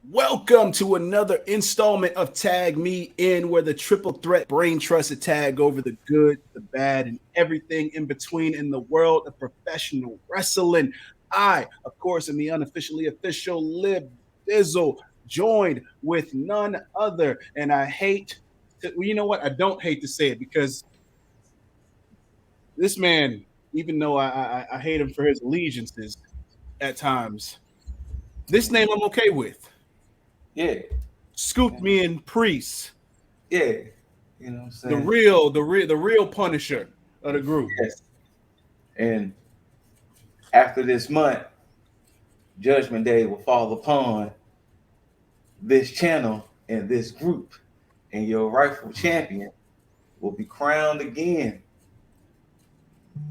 Welcome to another installment of Tag Me In, where the triple threat brain trusts a tag over the good, the bad, and everything in between in the world of professional wrestling. I, of course, am the unofficially official Lib Dizzle, joined with none other. And I hate to, well, you know what? I don't hate to say it because this man, even though I hate him for his allegiances at times, this name I'm okay with. Yeah. Scoop me in Priest. Yeah. You know what I'm saying? The real Punisher of the group. Yes. And after this month, Judgment Day will fall upon this channel and this group, and your rightful champion will be crowned again.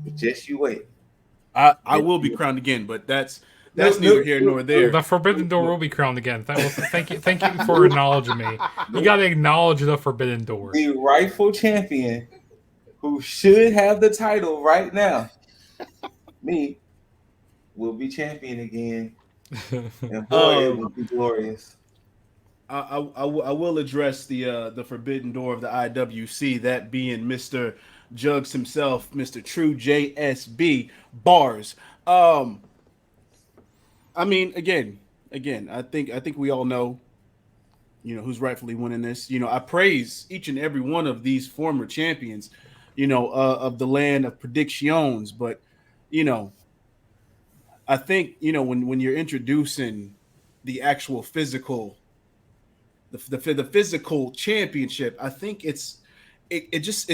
But just you wait. I will be crowned again, but that's neither here nor there. The Forbidden Door will be crowned again. Thank you for acknowledging me. You got to acknowledge the Forbidden Door. The rightful champion, who should have the title right now, me, will be champion again, and boy, it will be glorious. I will address the Forbidden Door of the IWC, that being Mr. Jugs himself, Mr. True JSB Bars. I mean, again, I think we all know, who's rightfully winning this. I praise each and every one of these former champions, of the land of predictions. But, I think, when you're introducing the actual physical, the physical championship, I think it's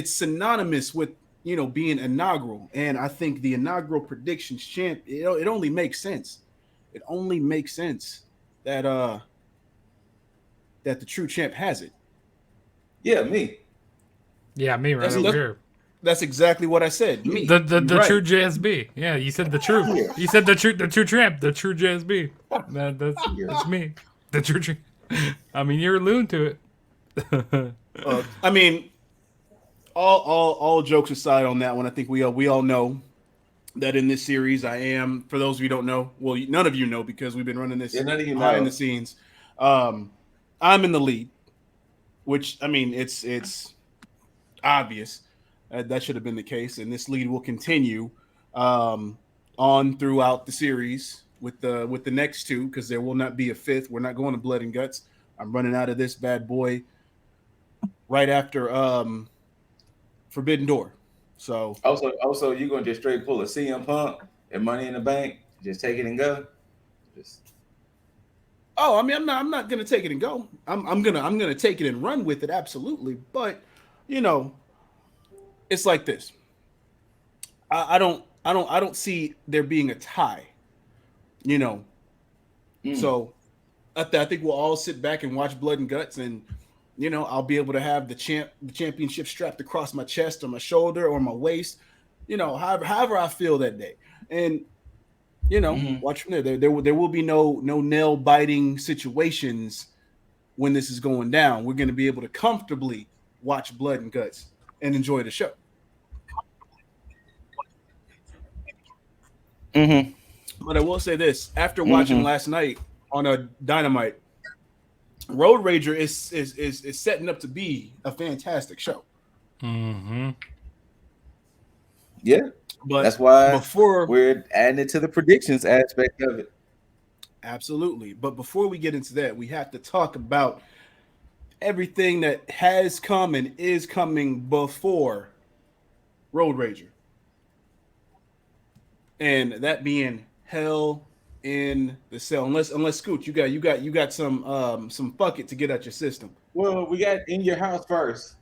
synonymous with being inaugural. And I think the inaugural predictions champ, it only makes sense. It only makes sense that the true champ has it. Yeah, me. Yeah, me right over here. That's exactly what I said. Me. The right. True JSB. Yeah, you said the true. Yeah. You said the true champ, the true JSB. That's me. The true champ. I mean, you're alluding to it. I mean, all jokes aside on that one, I think we all know that in this series, I am, for those of you who don't know, well, none of you know because we've been running this behind the scenes. I'm in the lead, which, I mean, it's obvious. That should have been the case, and this lead will continue on throughout the series with the next two, because there will not be a fifth. We're not going to Blood and Guts. I'm running out of this bad boy right after Forbidden Door. So also you're gonna just straight pull a CM Punk and Money in the Bank, just take it and go. I mean, I'm not gonna take it and go. I'm gonna take it and run with it, absolutely. But it's like this. I don't see there being a tie. So I think we'll all sit back and watch Blood and Guts, and I'll be able to have the championship strapped across my chest or my shoulder or my waist, however I feel that day. And watch from there. There will be no nail biting situations when this is going down. We're going to be able to comfortably watch Blood and Guts and enjoy the show. But I will say this: after watching last night on a Dynamite, Road Rager is setting up to be a fantastic show. Yeah, but that's why we're adding it to the predictions aspect of it. Absolutely. But before we get into that, we have to talk about everything that has come and is coming before Road Rager, and that being Hell in the Cell. Unless Scoot, you got some fuck it to get out your system. Well, we got In Your House first.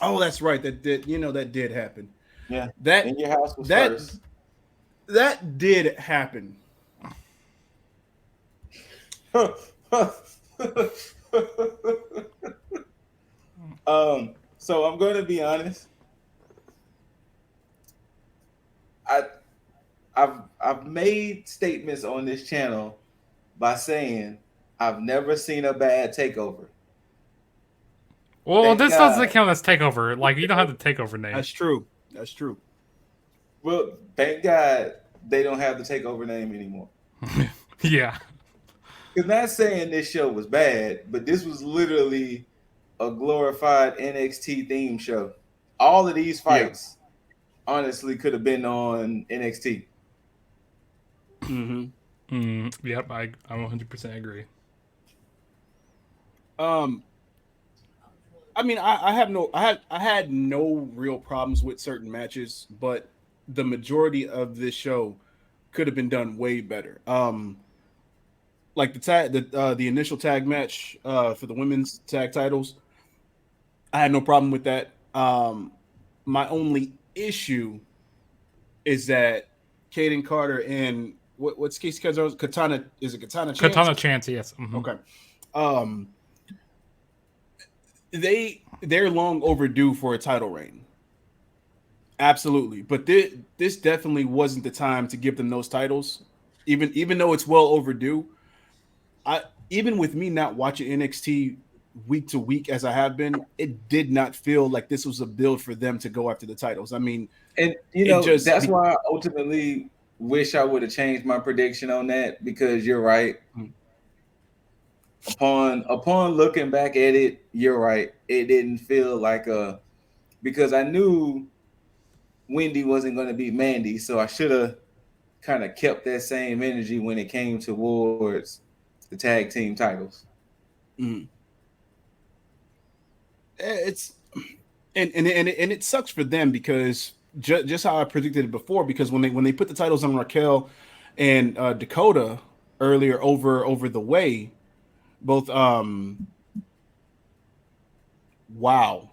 Oh, that's right. That did happen. Yeah. That In Your House was first. That did happen. So I'm going to be honest. I've made statements on this channel by saying I've never seen a bad takeover. Well, this doesn't count as takeover. Like, you don't have the takeover name. That's true. That's true. Well, thank God they don't have the takeover name anymore. Yeah. Because not saying this show was bad, but this was literally a glorified NXT theme show. All of these fights, honestly, could have been on NXT. Yep, I 100% agree. I mean, I had no real problems with certain matches, but the majority of this show could have been done way better. Like the initial tag match for the women's tag titles, I had no problem with that. My only issue is that Kaden Carter and what's Casey Katana? Katana Chance? Katana Chance, yes. Okay. They're long overdue for a title reign. Absolutely, but this definitely wasn't the time to give them those titles. Even though it's well overdue, even with me not watching NXT week to week as I have been, it did not feel like this was a build for them to go after the titles. I mean, and that's why I ultimately wish I would have changed my prediction on that, because you're right. Upon looking back at it, you're right. It didn't feel like because I knew Wendy wasn't going to beat Mandy, so I should have kind of kept that same energy when it came towards the tag team titles. It's and it sucks for them, because just how I predicted it before, because when they put the titles on Raquel and Dakota earlier over the way, both wow,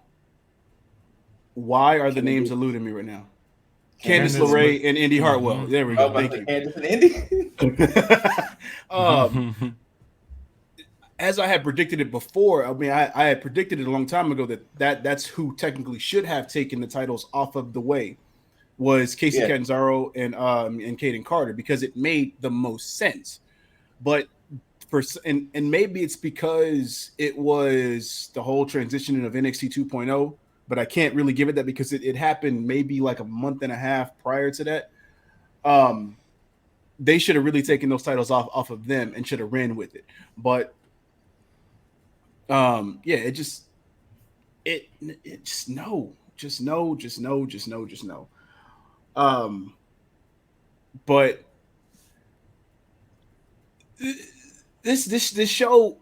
why are the names eluding me right now? Candice LeRae and Indy Hartwell. There we go. Thank you. Candice and Indy. As I had predicted it before, I mean, I had predicted it a long time ago that's who technically should have taken the titles off of the way, was Casey Catanzaro and Kaden Carter, because it made the most sense. But and maybe it's because it was the whole transition of NXT 2.0, but I can't really give it that, because it happened maybe like a month and a half prior to that. They should have really taken those titles off of them and should have ran with it. But it just no. But this show,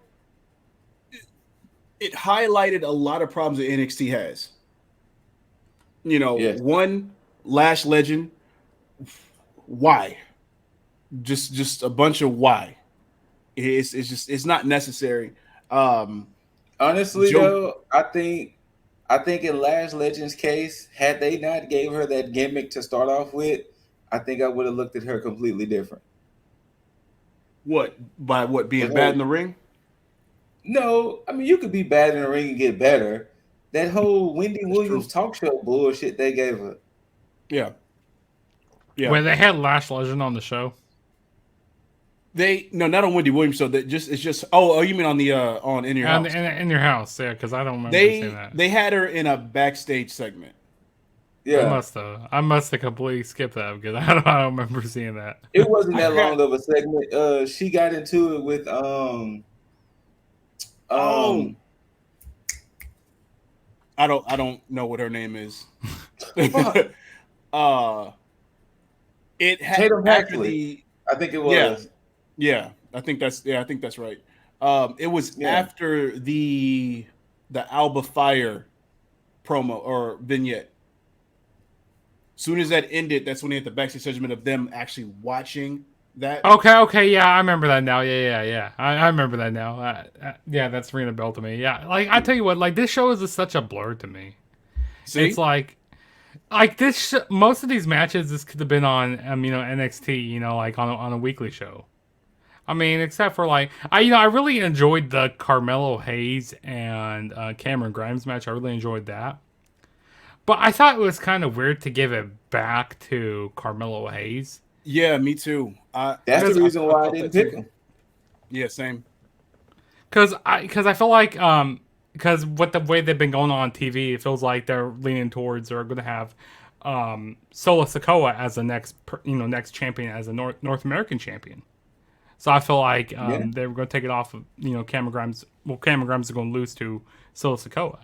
it highlighted a lot of problems that NXT has. One, Lash Legend. Why? Just a bunch of why. It's not necessary. Honestly, though, I think in Lash Legend's case, had they not gave her that gimmick to start off with, I think I would have looked at her completely different. What? By what? Being bad in the ring? No, I mean, you could be bad in the ring and get better. That whole Wendy Williams talk show bullshit they gave her. Yeah. When they had Lash Legend on the show. Not on Wendy Williams. So it's just. Oh, you mean on the In Your House? In Your House, yeah. Because I don't remember seeing that. They had her in a backstage segment. Yeah, I must have completely skipped that, because I don't remember seeing that. It wasn't that long of a segment. She got into it with I don't know what her name is. It had Tatum Paxley. I think it was. Yeah, I think that's right. It was after the Alba Fire promo or vignette. Soon as that ended, that's when they had the backstage segment of them actually watching that. Okay, yeah, I remember that now. Yeah. I remember that now. Yeah, that's ringing a bell to me. Yeah, like, I tell you what, like, this show is such a blur to me. See? It's like this. Most of these matches, this could have been on, NXT. Like on a weekly show. I mean, except for like, I really enjoyed the Carmelo Hayes and Cameron Grimes match. I really enjoyed that. But I thought it was kind of weird to give it back to Carmelo Hayes. Yeah, me too. That's the reason why I didn't pick him. Yeah, same. Because I feel like because with the way they've been going on TV, it feels like they're leaning towards they're going to have Solo Sikoa as the next champion, as a North American champion. So I feel like they were going to take it off of Cameron Grimes. Well, Cameron Grimes is going to lose to Solo Sikoa.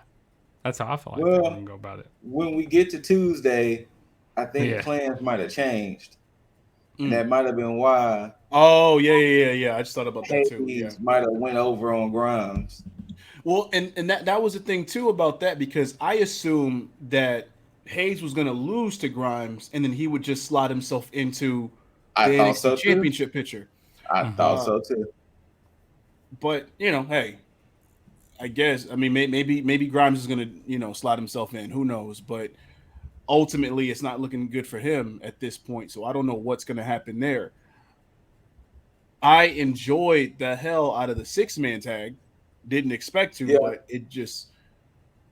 That's how I feel like they're going to go about it. When we get to Tuesday, I think plans might have changed. And that might have been why. Oh, yeah. I just thought about that too. Yeah. Might have went over on Grimes. Well, and that was the thing too about that, because I assumed that Hayes was going to lose to Grimes and then he would just slot himself into the NXT championship picture. I thought so too. But hey, I guess maybe Grimes is going to slot himself in. Who knows? But ultimately, it's not looking good for him at this point. So I don't know what's going to happen there. I enjoyed the hell out of the 6-man tag. Didn't expect to, but it just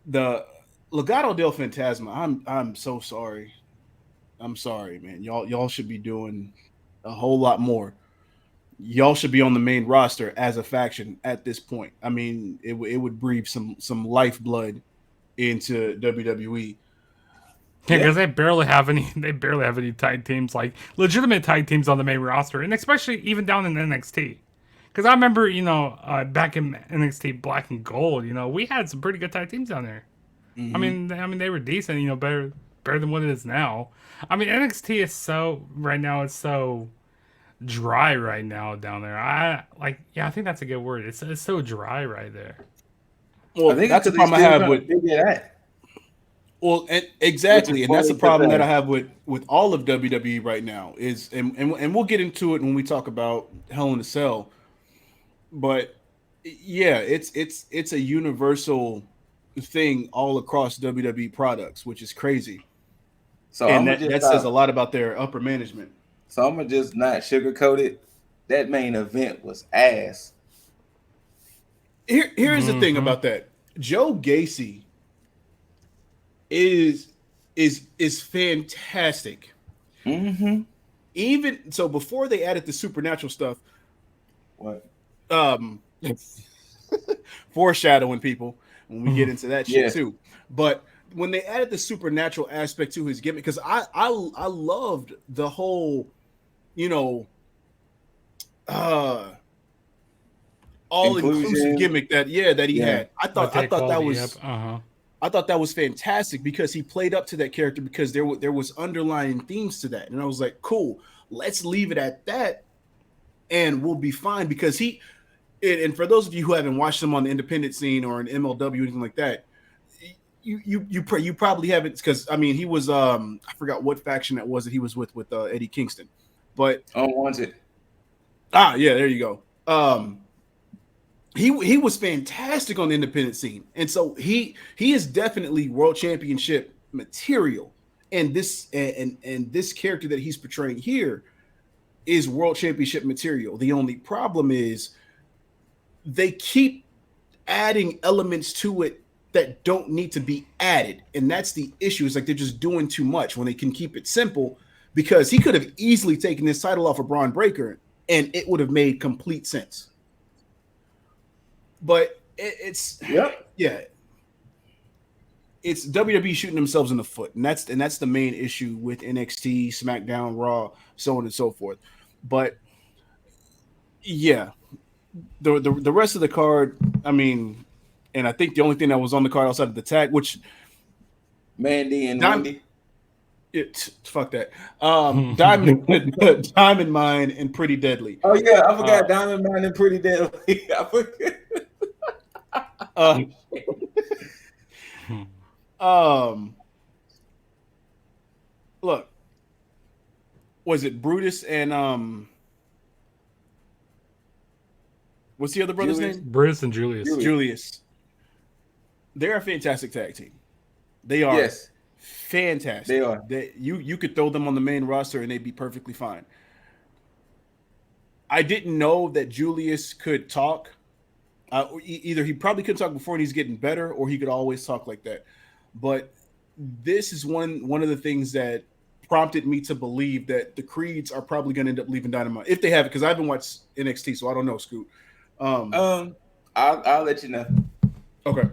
the Legado del Fantasma. I'm so sorry. I'm sorry, man. Y'all should be doing a whole lot more. Y'all should be on the main roster as a faction at this point. I mean, it would breathe some lifeblood into WWE. Yeah, because they barely have any tag teams, like legitimate tag teams on the main roster, and especially even down in NXT. Because I remember, back in NXT Black and Gold, we had some pretty good tag teams down there. Mm-hmm. I mean, they were decent, better than what it is now. I mean, NXT is so dry right now down there. I think that's a good word. It's so dry right there. Well, I think that's the problem I have with that. Well, exactly, and that's the problem that I have with all of WWE right now is, and we'll get into it when we talk about Hell in a Cell. But yeah, it's a universal thing all across WWE products, which is crazy. So and that says a lot about their upper management. So I'm gonna just not sugarcoat it. That main event was ass. Here's the thing about that. Joe Gacy is fantastic. Mm-hmm. Even so, before they added the supernatural stuff, what? Foreshadowing people when we get into that shit too. But when they added the supernatural aspect to his gimmick, because I loved the whole, all inclusive gimmick that he had. I thought that was fantastic because he played up to that character, because there was underlying themes to that, and I was like, cool, let's leave it at that, and we'll be fine. Because and for those of you who haven't watched him on the independent scene or in MLW or anything like that, you probably haven't, because he was I forgot what faction that was that he was with Eddie Kingston, but Unwanted. Yeah, there you go. He was fantastic on the independent scene, and so he is definitely world championship material. And this character that he's portraying here is world championship material. The only problem is they keep adding elements to it that don't need to be added, and that's the issue. It's like they're just doing too much when they can keep it simple, because he could have easily taken this title off of Braun Breaker and it would have made complete sense. But it's WWE shooting themselves in the foot, and that's the main issue with NXT, SmackDown, Raw, so on and so forth. But yeah, the rest of the card, and I think the only thing that was on the card outside of the tag, which Mandy and Wendy. Fuck that. Diamond Mine and Pretty Deadly. Oh yeah, I forgot Diamond Mine and Pretty Deadly. I forgot. Look, was it Brutus and what's the other brother's name? Brutus and Julius. They're a fantastic tag team. They are. Yes. Fantastic. They are. You could throw them on the main roster and they'd be perfectly fine. I didn't know that Julius could talk. Either he probably couldn't talk before and he's getting better, or he could always talk like that. But this is one of the things that prompted me to believe that the Creeds are probably going to end up leaving Dynamite if they have it, because I haven't watched NXT, so I don't know, Scoot. I'll let you know. Okay.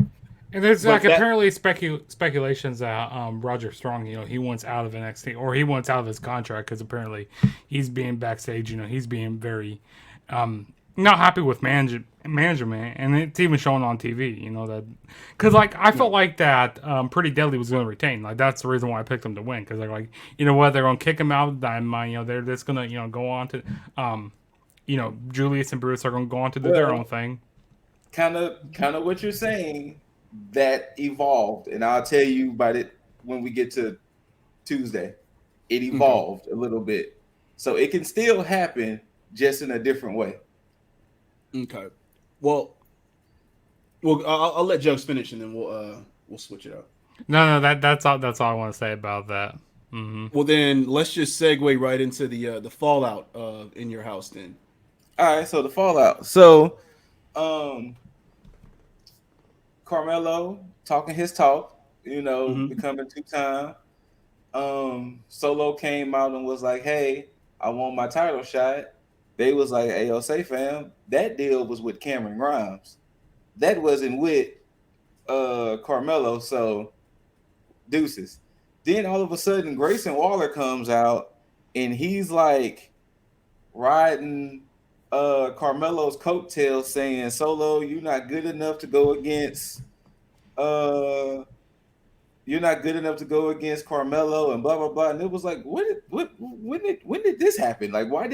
And there's like apparently speculations that Roger Strong, he wants out of NXT or he wants out of his contract because apparently he's being backstage. He's being very not happy with management, and it's even shown on TV. That because like I felt like that Pretty Deadly was going to retain. Like that's the reason why I picked them to win because they're like what, they're going to kick him out. And they're just going to go on to Julius and Bruce are going to go on to do their own thing. Kind of what you're saying. That evolved, and I'll tell you about it when we get to Tuesday. It evolved a little bit, so it can still happen, just in a different way. Okay. Well, I'll let Jugs finish, and then we'll switch it up. No, that's all I want to say about that. Mm-hmm. Well, then let's just segue right into the fallout in your house. Then. All right. So the fallout. So, Carmelo talking his talk, becoming 2-time. Solo came out and was like, "Hey, I want my title shot." They was like, "Hey, yo, say fam, that deal was with Cameron Grimes. That wasn't with Carmelo, so deuces." Then all of a sudden Grayson Waller comes out and he's like riding Carmelo's coattails saying, "Solo, you're not good enough to go against Carmelo and blah blah blah." And it was like, when did this happen? Like, why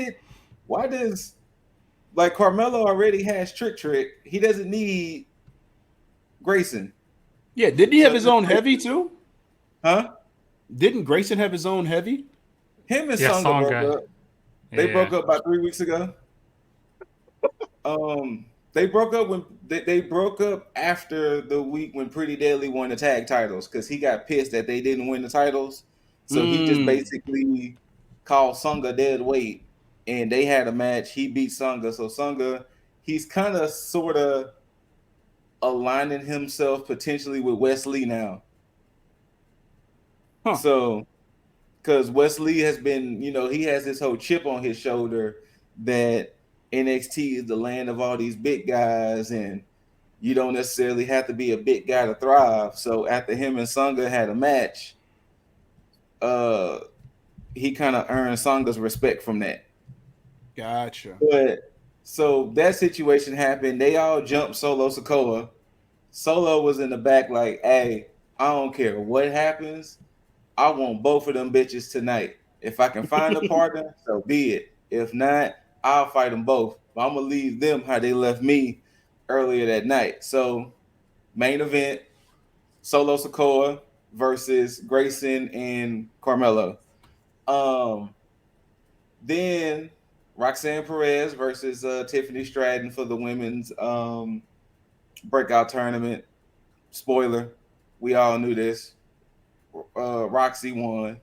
does like Carmelo already has Trick? He doesn't need Grayson. Yeah, didn't he have his own heavy too? Huh? Didn't Grayson have his own heavy? Him and Songa broke up. They broke up about 3 weeks ago. They broke up when they broke up after the week when Pretty Deadly won the tag titles because he got pissed that they didn't win the titles. So he just basically called Songa dead weight, and they had a match. He beat Songa. So Songa, he's kind of sort of aligning himself potentially with Wesley now. Huh. So, because Wesley has been, he has this whole chip on his shoulder that NXT is the land of all these big guys, and you don't necessarily have to be a big guy to thrive. So after him and Songa had a match, he kind of earned Songa's respect from that. Gotcha. But so that situation happened. They all jumped Solo Sikoa. Solo was in the back like, "Hey, I don't care what happens. I want both of them bitches tonight. If I can find a partner, so be it. If not, I'll fight them both. But I'm going to leave them how they left me earlier that night." So, main event, Solo Sikoa versus Grayson and Carmelo. Then Roxanne Perez versus Tiffany Stratton for the women's breakout tournament. Spoiler, we all knew this. Roxy won.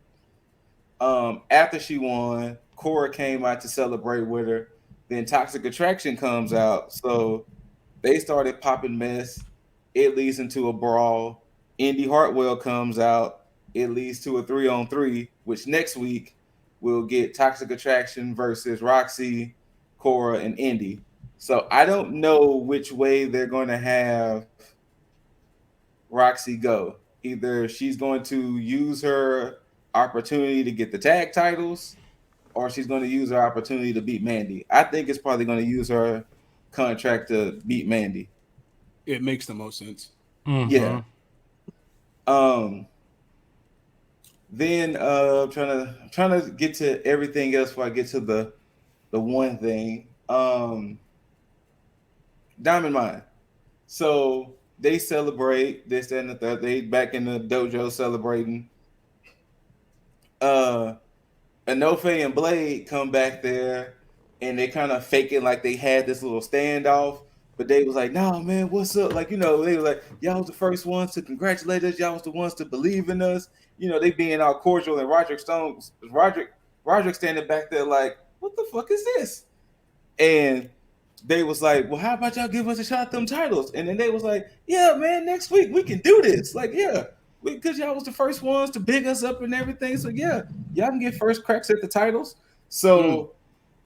After she won, Cora came out to celebrate with her. Then Toxic Attraction comes out. So they started popping mess. It leads into a brawl. Indy Hartwell comes out. It leads to a 3-on-3, which next week we'll get Toxic Attraction versus Roxy, Cora, and Indy. So I don't know which way they're going to have Roxy go. Either she's going to use her opportunity to get the tag titles, or she's going to use her opportunity to beat Mandy. I think it's probably going to use her contract to beat Mandy. It makes the most sense. Mm-hmm. Yeah. Then trying to get to everything else before I get to the one thing. Diamond Mine. So they celebrate this, that, and the third. They back in the dojo celebrating. Enofe and Blade come back there, and they kind of faking like they had this little standoff. But they was like, "Nah, man, what's up?" Like, they were like, "Y'all was the first ones to congratulate us. Y'all was the ones to believe in us." They being all cordial, and Roderick standing back there like, "What the fuck is this?" And they was like, "Well, how about y'all give us a shot at them titles?" And then they was like, "Yeah, man, next week we can do this." Like, yeah, because y'all was the first ones to big us up and everything. So yeah, y'all can get first cracks at the titles. So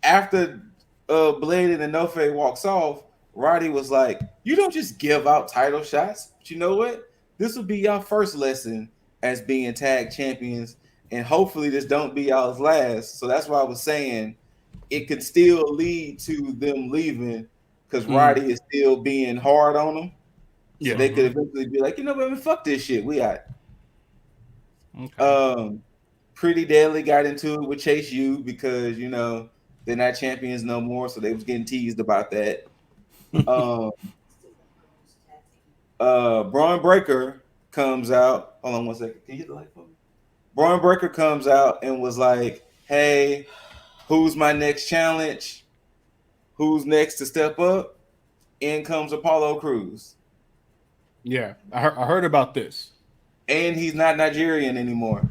after Blade and Enofe walks off, Roddy was like, "You don't just give out title shots, But you know what? This will be y'all first lesson as being tag champions, and hopefully this don't be y'all's last. So that's why I was saying it could still lead to them leaving because Roddy is still being hard on them. So they could eventually be like, you know what, fuck this shit. We out. Okay. Pretty Deadly got into it with Chase U because you know they're not champions no more, so they was getting teased about that. Braun Breaker comes out. Hold on 1 second. Can you hit the light for me? Braun Breaker comes out and was like, "Hey, who's my next challenge? Who's next to step up?" In comes Apollo Crews. Yeah, I heard about this. And he's not Nigerian anymore.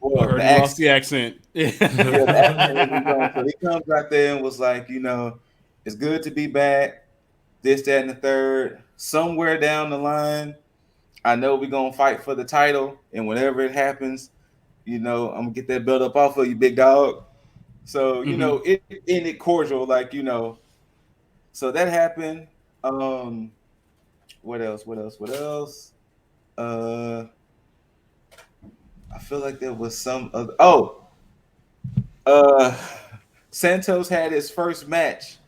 Well, I heard he lost the accent. Yeah, the accent is gone. So he comes out there and was like, you know, it's good to be back. This, that, and the third. Somewhere down the line, I know we're gonna fight for the title, and whenever it happens, you know, I'm gonna get that belt up off of you, big dog. So you know, it ended cordial, like you know. So that happened. What else? I feel like there was some other. Santos had his first match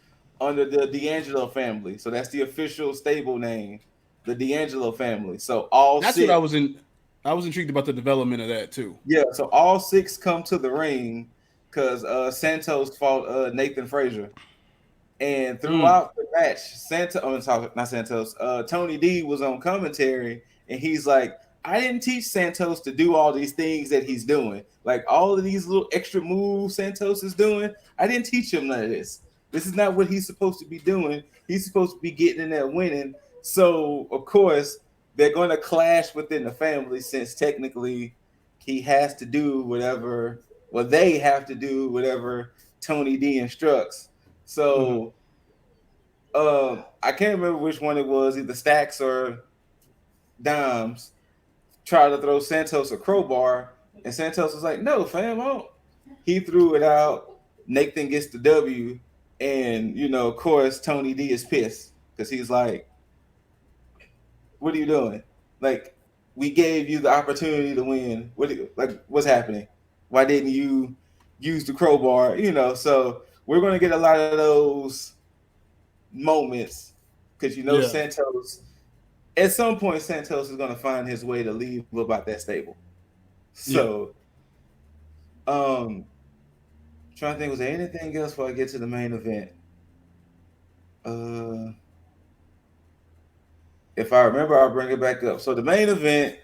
under the D'Angelo family, so that's the official stable name, the D'Angelo family. So that's what I was in. I was intrigued about the development of that too. Yeah, so all 6 come to the ring because Santos fought Nathan Frazier, and throughout the match, Tony D was on commentary, and he's like, I didn't teach Santos to do all these things that he's doing. Like all of these little extra moves Santos is doing, I didn't teach him none of this. This is not what he's supposed to be doing. He's supposed to be getting in there winning. So, of course, they're going to clash within the family since technically he has to do whatever, well, they have to do whatever Tony D instructs. So, I can't remember which one it was, either Stacks or Dimes tried to throw Santos a crowbar, and Santos was like, "No, fam, I don't." He threw it out. Nathan gets the W, and you know, of course, Tony D is pissed because he's like, "What are you doing? Like, we gave you the opportunity to win. What's happening? Why didn't you use the crowbar?" You know, so we're gonna get a lot of those moments because you know Santos. At some point, Santos is going to find his way to leave about that stable. So, trying to think, was there anything else before I get to the main event? If I remember, I'll bring it back up. So the main event,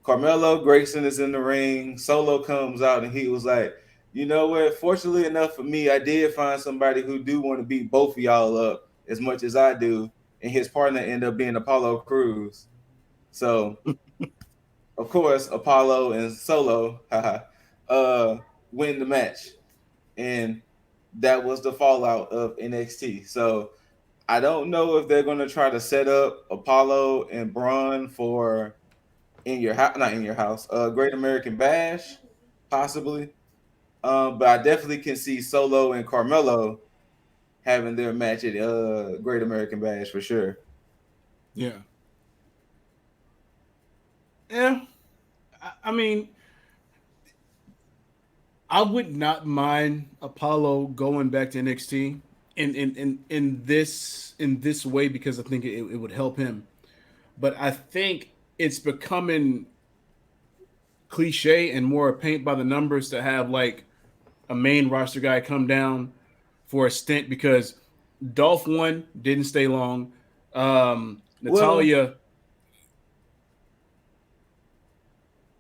Carmelo Grayson is in the ring. Solo comes out and he was like, you know what? Fortunately enough for me, I did find somebody who do want to beat both of y'all up as much as I do. And his partner ended up being Apollo Crews. So, of course, Apollo and Solo win the match. And that was the fallout of NXT. So, I don't know if they're going to try to set up Apollo and Braun for not in your house, Great American Bash, possibly. But I definitely can see Solo and Carmelo having their match at Great American Bash for sure. Yeah. Yeah. I mean, I would not mind Apollo going back to NXT in this way because I think it would help him. But I think it's becoming cliche and more paint by the numbers to have like a main roster guy come down for a stint because Dolph one didn't stay long. Natalia.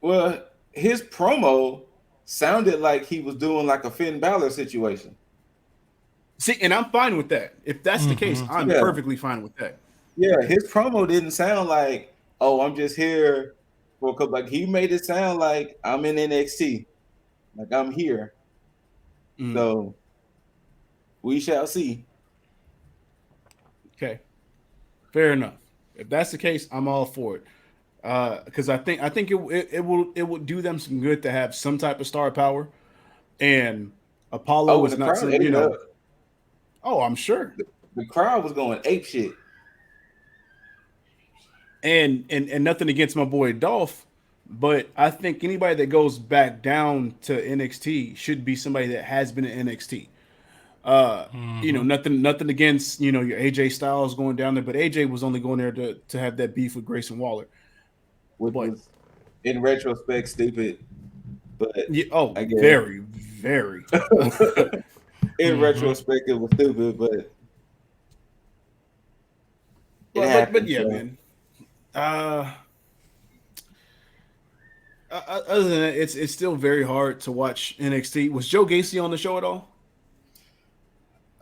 Well, his promo sounded like he was doing like a Finn Balor situation. See, and I'm fine with that. If that's the case, I'm perfectly fine with that. Yeah, his promo didn't sound like, oh, I'm just here for like he made it sound like I'm in NXT. Like I'm here. So we shall see. Okay. Fair enough. If that's the case, I'm all for it. Because I think it will do them some good to have some type of star power, and Apollo is not some, you know. Oh, I'm sure the crowd was going ape shit, and nothing against my boy Dolph, but I think anybody that goes back down to NXT should be somebody that has been in NXT. You know, nothing against, you know, your AJ Styles going down there, but AJ was only going there to have that beef with Grayson Waller, which was in retrospect stupid. But yeah, oh, I guess very, very. in retrospect, it was stupid, but but yeah, so. Man. Other than that, it's still very hard to watch NXT. Was Joe Gacy on the show at all?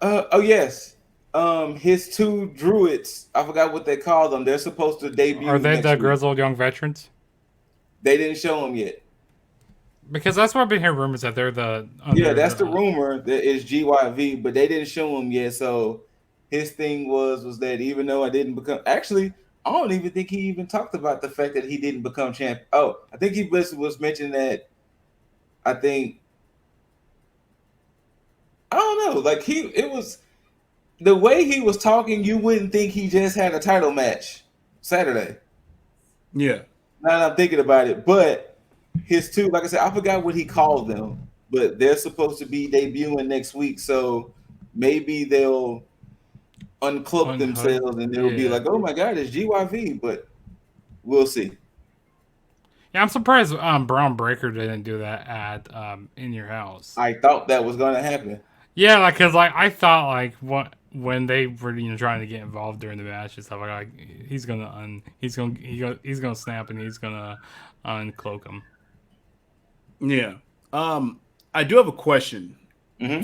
Oh yes. His two druids, I forgot what they call them. They're supposed to debut. Are they the grizzled young veterans? They didn't show them yet. Because that's what I've been hearing rumors that they're the that's the rumor that is GYV, but they didn't show him yet. So his thing was that even though I didn't become, actually, I don't even think he even talked about the fact that he didn't become champ. Oh, I think he basically was mentioning that. I think I don't know. Like it was the way he was talking. You wouldn't think he just had a title match Saturday. Yeah. Now that I'm thinking about it, but. His two, like I said, I forgot what he called them, but they're supposed to be debuting next week, so maybe they'll uncloak themselves and they'll be like, "Oh my God, it's GYV," but we'll see. Yeah, I'm surprised Braun Breaker didn't do that at In Your House. I thought that was gonna happen. Yeah, like because like I thought like when they were trying to get involved during the match and stuff like he's gonna snap and he's gonna uncloak him. Yeah. I do have a question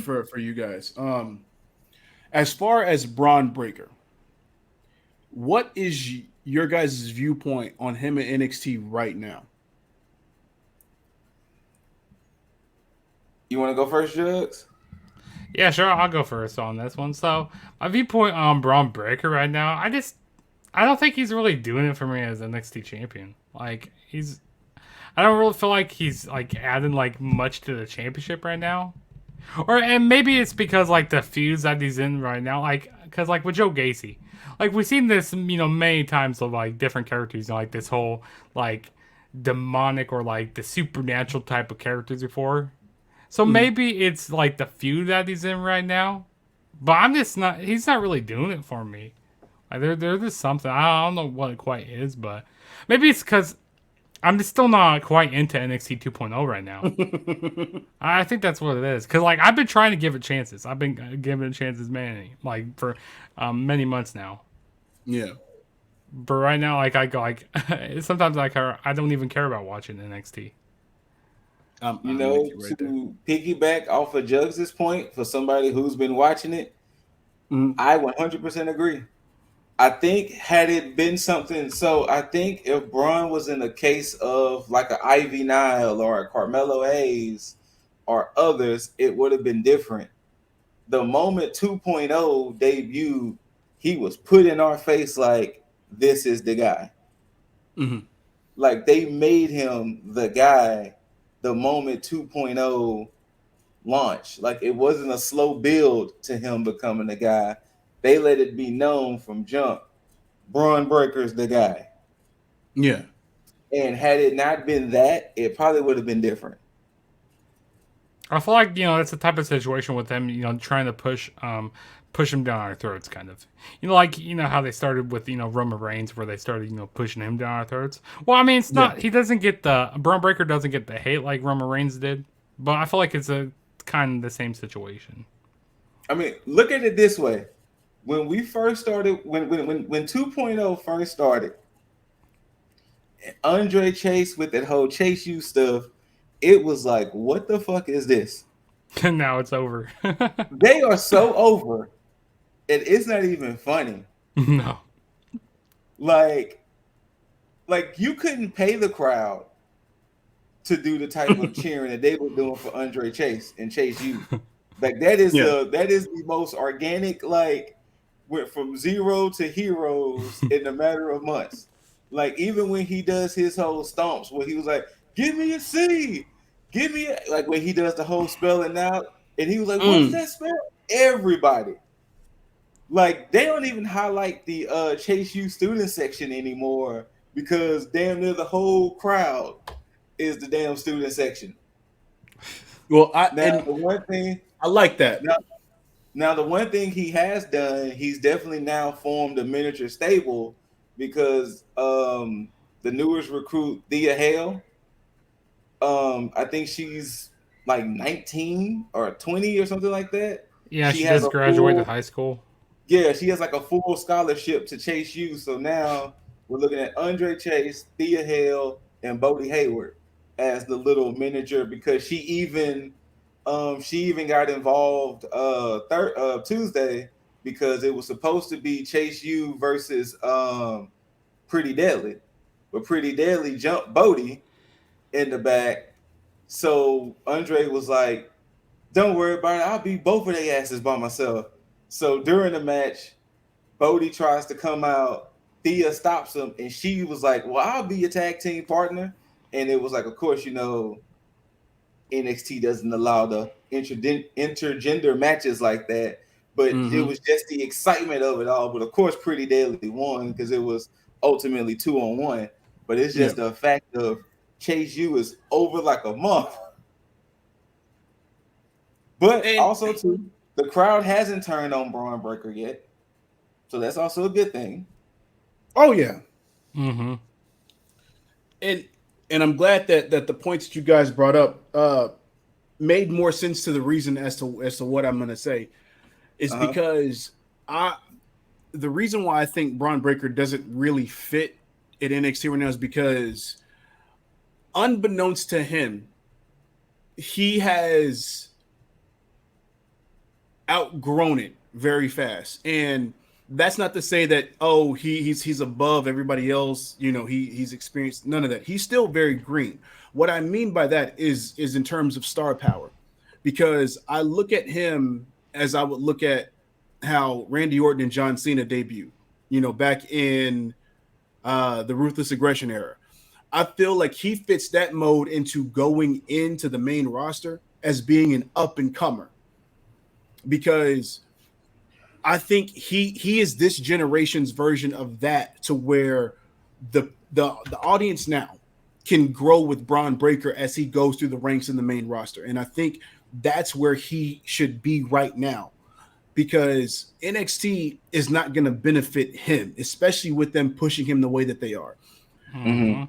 for you guys. As far as Braun Breaker, what is your guys' viewpoint on him at NXT right now? You want to go first, Jugs? Yeah, sure. I'll go first on this one. So my viewpoint on Braun Breaker right now, I don't think he's really doing it for me as NXT champion. Like I don't really feel like he's like adding like much to the championship right now, and maybe it's because like the feuds that he's in right now, like because like with Joe Gacy, like we've seen this many times of like different characters, like this whole like demonic or like the supernatural type of characters before. So maybe it's like the feud that he's in right now, but he's not really doing it for me. Like there's something I don't know what it quite is, but maybe it's because. I'm still not quite into NXT 2.0 right now. I think that's what it is. Because, like, I've been trying to give it chances. I've been giving it chances, for many months now. Yeah. But right now, like, I go, like, sometimes I don't even care about watching NXT. To piggyback off of Jugs' point, for somebody who's been watching it, I 100% agree. I think had it been something, so I think if Braun was in a case of like an Ivy Nile or a Carmelo Hayes or others, it would have been different. The moment 2.0 debuted, he was put in our face like, this is the guy. Like they made him the guy the moment 2.0 launched. Like it wasn't a slow build to him becoming the guy. They let it be known from jump. Braun Breaker's the guy. Yeah. And had it not been that, it probably would have been different. I feel like, it's the type of situation with them, trying to push him down our throats, kind of. Like, how they started with, Roman Reigns, where they started, pushing him down our throats. Well, I mean, it's not, he doesn't get Braun Breaker doesn't get the hate like Roman Reigns did, but I feel like it's a kind of the same situation. I mean, look at it this way. When we first started, when 2.0 first started, Andre Chase with that whole Chase U stuff, it was like, what the fuck is this? And now it's over. They are so over, and it's not even funny. No. Like you couldn't pay the crowd to do the type of cheering that they were doing for Andre Chase and Chase U. Like that is the most organic, like went from zero to heroes in a matter of months. Like even when he does his whole stomps where he was like, give me a C, give me like when he does the whole spelling out and he was like, what's that spell? Everybody. Like they don't even highlight the Chase U student section anymore because damn near the whole crowd is the damn student section. Well, the one thing I like that. Now, the one thing he has done, he's definitely now formed a miniature stable because the newest recruit, Thea, I think she's like 19 or 20 or something like that. Yeah, she just graduated high school. Yeah, she has like a full scholarship to Chase U. So now we're looking at Andre Chase, Thea Hale, and Bodie Hayward as the little miniature because she even got involved Tuesday because it was supposed to be Chase U versus Pretty Deadly, but Pretty Deadly jumped Bodie in the back. So Andre was like, "Don't worry about it. I'll beat both of their asses by myself." So during the match, Bodie tries to come out. Thea stops him, and she was like, "Well, I'll be your tag team partner." And it was like, of course, NXT doesn't allow the intergender matches like that. But it was just the excitement of it all. But of course, Pretty Deadly won because it was ultimately 2-on-1. But it's just the fact of Chase U is over like a month. But also, too, the crowd hasn't turned on Braun Breaker yet. So that's also a good thing. Oh, yeah. Mm-hmm. And I'm glad that the points that you guys brought up made more sense to the reason as to what I'm going to say is because the reason why I think Braun Breaker doesn't really fit at NXT right now is because unbeknownst to him, he has outgrown it very fast. And that's not to say that he's above everybody else, he's experienced none of that. He's still very green. What I mean by that is in terms of star power, because I look at him as I would look at how Randy Orton and John Cena debuted, back in the Ruthless Aggression era. I feel like he fits that mode into going into the main roster as being an up and comer, because I think he is this generation's version of that, to where the audience now can grow with Braun Breaker as he goes through the ranks in the main roster. And I think that's where he should be right now, because NXT is not going to benefit him, especially with them pushing him the way that they are. Mm-hmm.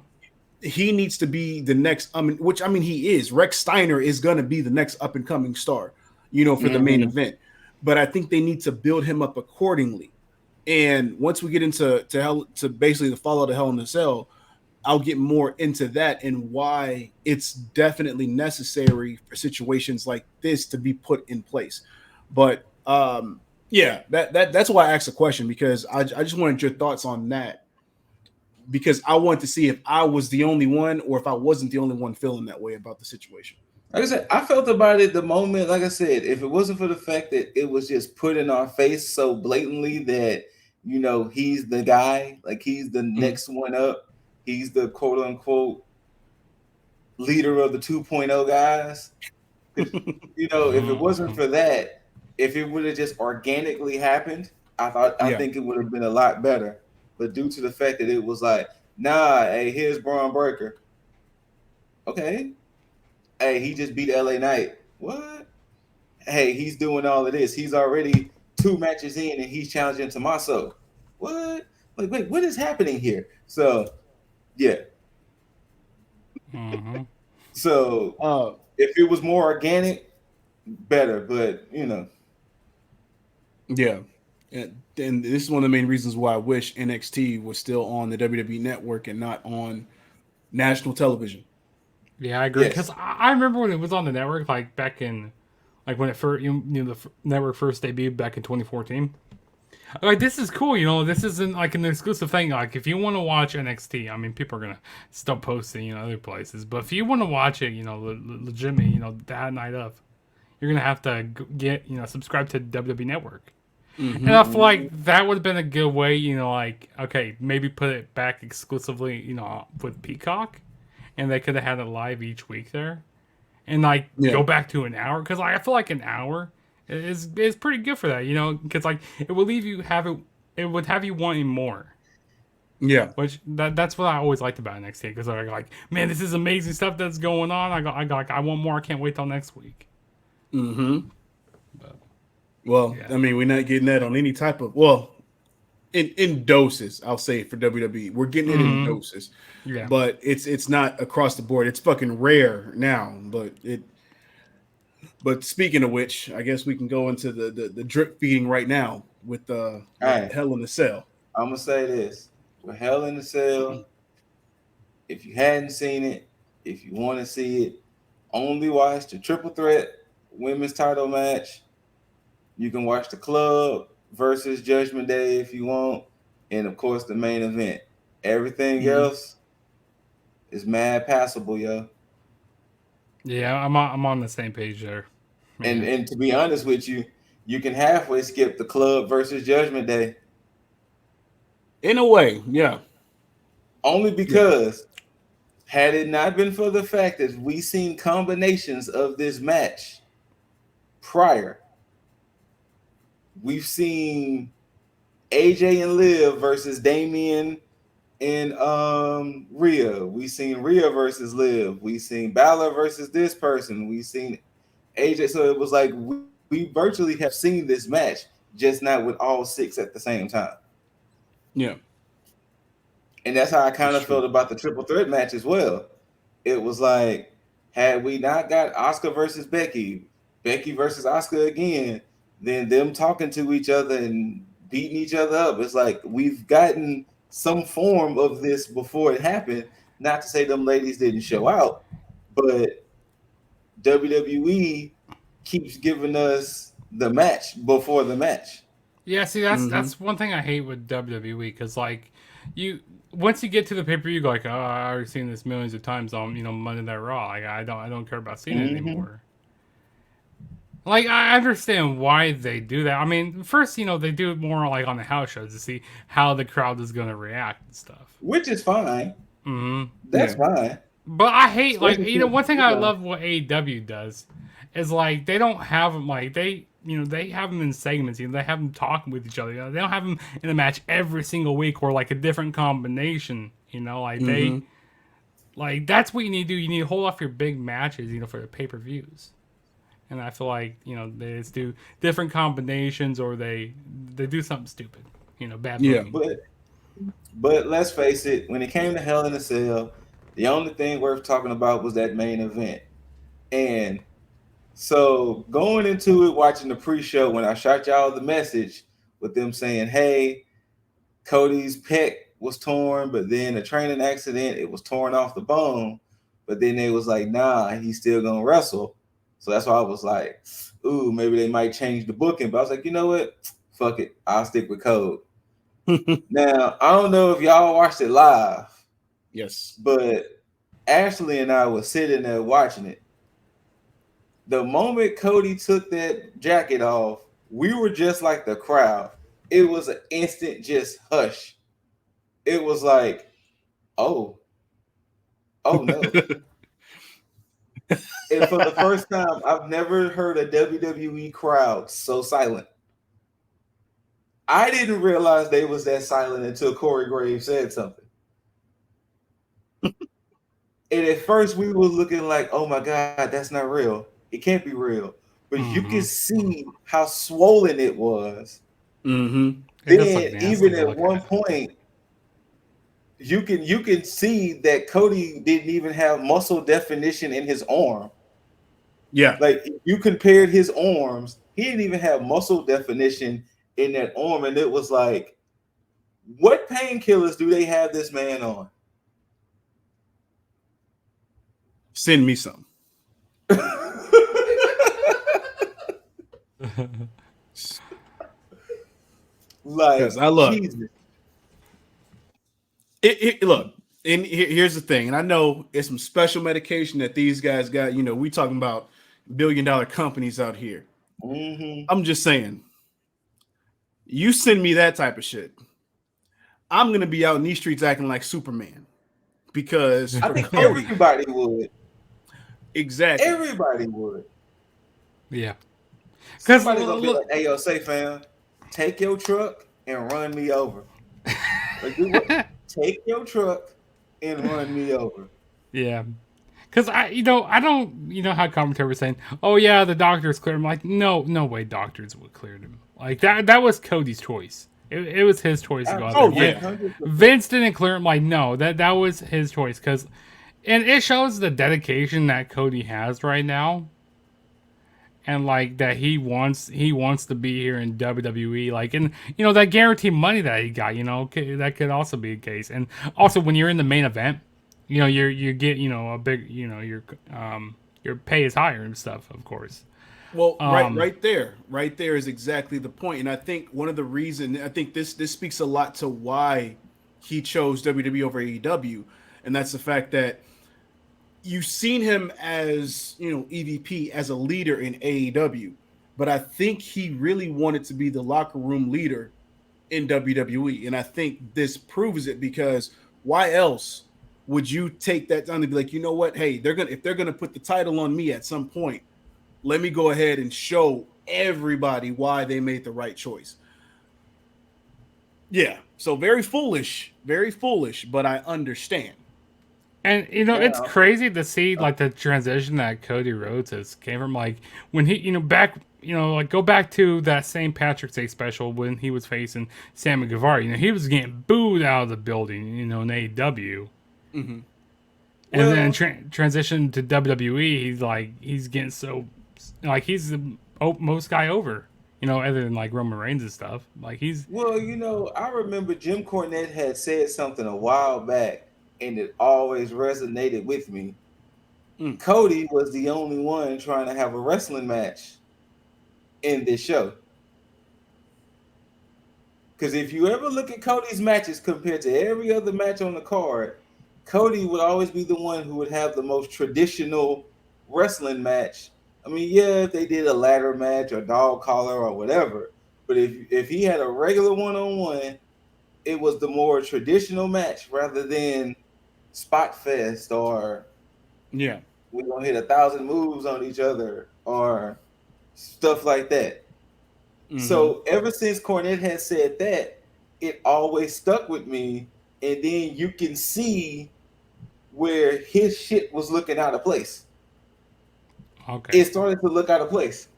He needs to be the next, he is. Rex Steiner is going to be the next up and coming star, for the main event. But I think they need to build him up accordingly. And once we get into basically the follow to Hell in a Cell, I'll get more into that and why it's definitely necessary for situations like this to be put in place. But that's why I asked the question, because I just wanted your thoughts on that, because I wanted to see if I was the only one or if I wasn't the only one feeling that way about the situation. Like I said, I felt about it the moment, like I said, if it wasn't for the fact that it was just put in our face so blatantly that, he's the guy, like he's the next one up. He's the quote unquote leader of the 2.0 guys. If it wasn't for that, if it would have just organically happened, I think it would have been a lot better. But due to the fact that it was like, nah, hey, here's Braun Breaker. Okay. Hey, he just beat LA Knight. What? Hey, he's doing all of this. He's already 2 matches in and he's challenging Tommaso. What? Like, wait, what is happening here? So, yeah. Mm-hmm. So, if it was more organic, better. But, Yeah. And this is one of the main reasons why I wish NXT was still on the WWE network and not on national television. Yeah, I agree. Because I remember when it was on the network, like back in, like when it first, the network first debuted back in 2014. Like, this is cool, this isn't like an exclusive thing. Like, if you want to watch NXT, people are gonna stop posting, other places. But if you want to watch it, legitimately, that night of, you're gonna have to get, subscribe to WWE Network. Mm-hmm. And I feel like that would have been a good way, okay, maybe put it back exclusively, with Peacock. And they could have had it live each week there, and go back to an hour, because I feel like an hour is pretty good for that, because it would leave you it would have you wanting more. Yeah. Which that's what I always liked about NXT, because they're like, man, this is amazing stuff that's going on. I want more. I can't wait till next week. Mm-hmm. But, well, yeah. I mean, we're not getting that on any type of in doses. I'll say for WWE, we're getting it in doses. Yeah. But it's not across the board. It's fucking rare now. But speaking of which, I guess we can go into the drip feeding right now with right. Hell in the Cell. I'm gonna say this: with Hell in the Cell, if you hadn't seen it, if you want to see it, only watch the triple threat women's title match. You can watch the club versus Judgment Day if you want, and of course the main event. Everything else is mad passable, yo. Yeah, I'm on the same page there. And to be honest with you, you can halfway skip the club versus Judgment Day. In a way, yeah. Only because had it not been for the fact that we seen combinations of this match prior, we've seen AJ and Liv versus Damian and Rhea. We seen Rhea versus Liv. We seen Balor versus this person. We seen AJ. So it was like we virtually have seen this match, just not with all six at the same time. Yeah. And that's how I kind of felt about the triple threat match as well. It was like, had we not got Asuka versus Becky, Becky versus Asuka again, then them talking to each other and beating each other up. It's like we've gotten some form of this before it happened. Not to say them ladies didn't show out, but WWE keeps giving us the match before the match. Yeah, see, that's one thing I hate with WWE, because like once you get to the pay per view, you go like, oh, I already seen this millions of times on Monday Night Raw. Like, I don't care about seeing it anymore. Like, I understand why they do that. I mean, first, they do it more like on the house shows to see how the crowd is going to react and stuff, which is fine. That's fine. But I hate, like, one thing I love what AEW does is, like, they don't have them, like, they have them in segments. They have them talking with each other. They don't have them in a match every single week or, like, a different combination. They, like, that's what you need to do. You need to hold off your big matches, for the pay-per-views. And I feel like, they just do different combinations, or they do something stupid, bad booking. But let's face it, when it came to Hell in a Cell, the only thing worth talking about was that main event. And so going into it, watching the pre-show, when I shot y'all the message with them saying, hey, Cody's pec was torn, but then a training accident, it was torn off the bone. But then they was like, nah, he's still going to wrestle. So that's why I was like, ooh, maybe they might change the booking. But I was like, you know what? Fuck it. I'll stick with Code. Now, I don't know if y'all watched it live. Yes. But Ashley and I were sitting there watching it. The moment Cody took that jacket off, we were just like the crowd. It was an instant just hush. It was like, oh no. And for the first time, I've never heard a WWE crowd so silent. I didn't realize they was that silent until Corey Graves said something. And at first we were looking like, oh my God, that's not real. It can't be real. But you can see how swollen it was. Then even at one point, you can see that Cody didn't even have muscle definition in his arm. Yeah. Like, you compared his arms, he didn't even have muscle definition in that arm. And it was like, what painkillers do they have this man on? Send me some. Like, I look. Look, and here's the thing, and I know it's some special medication that these guys got. We talking about billion-dollar companies out here. I'm just saying, you send me that type of shit, I'm gonna be out in these streets acting like Superman, because I think everybody would. Exactly, everybody would. Yeah, because somebody's gonna be like, "Hey, yo, say fam, take your truck and run me over." Like, take your truck and run me over. Yeah. Because I don't, how commentators were saying, oh yeah, the doctors cleared him. Like, no way, doctors would clear him. Like that was Cody's choice. It was his choice to go out there. Oh yeah, Vince didn't clear him. Like, no, that was his choice. And it shows the dedication that Cody has right now, and like that he wants to be here in WWE. Like, and that guaranteed money that he got, that could also be a case. And also when you're in the main event, you get a big your pay is higher and stuff, of course. Well, right there is exactly the point. And I think one of the reason, I think this speaks a lot to why he chose WWE over AEW, and that's the fact that you've seen him as EVP, as a leader in AEW, but I think he really wanted to be the locker room leader in WWE, and I think this proves it, because why else would you take that time to be like, you know what? Hey, if they're gonna put the title on me at some point, let me go ahead and show everybody why they made the right choice. Yeah, so very foolish, but I understand. And it's crazy to see like the transition that Cody Rhodes has came from, like when he back like go back to that same Patrick's Day special when he was facing Sammy Guevara. He was getting booed out of the building in AEW. Mm-hmm. And then transition to WWE, he's getting so he's the most guy over, other than like Roman Reigns and stuff. Like he's I remember Jim Cornette had said something a while back, and it always resonated with me. Cody was the only one trying to have a wrestling match in this show. Because if you ever look at Cody's matches compared to every other match on the card, Cody would always be the one who would have the most traditional wrestling match. I mean, yeah, if they did a ladder match or dog collar or whatever, but if he had a regular one-on-one, it was the more traditional match rather than spot fest or we're gonna hit 1,000 moves on each other or stuff like that. Mm-hmm. So ever since Cornette had said that, it always stuck with me. And then you can see where his shit was looking out of place. Okay. It started to look out of place.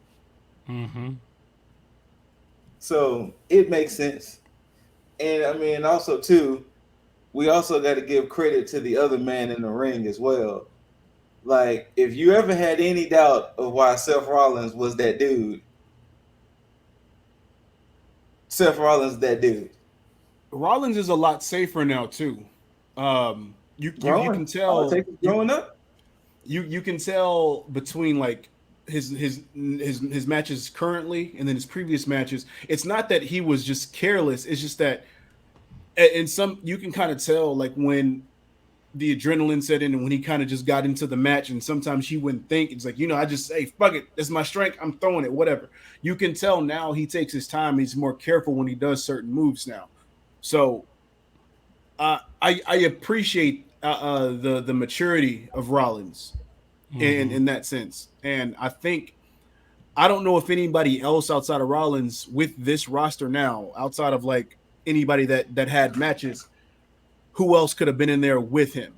Mm-hmm. So it makes sense. And I mean, also too, we also got to give credit to the other man in the ring as well. Like, if you ever had any doubt of why Seth Rollins was that dude, Seth Rollins is that dude. Rollins is a lot safer now too. You can tell growing up. You can tell between like his matches currently and then his previous matches. It's not that he was just careless. It's just that in some you can kind of tell like when the adrenaline set in and when he kind of just got into the match, and sometimes he wouldn't think. It's like, I just say, fuck it, that's my strength, I'm throwing it, whatever. You can tell now he takes his time. He's more careful when he does certain moves now. So I appreciate the maturity of Rollins in that sense. And I don't know if anybody else outside of Rollins with this roster now, outside of like anybody that had matches, who else could have been in there with him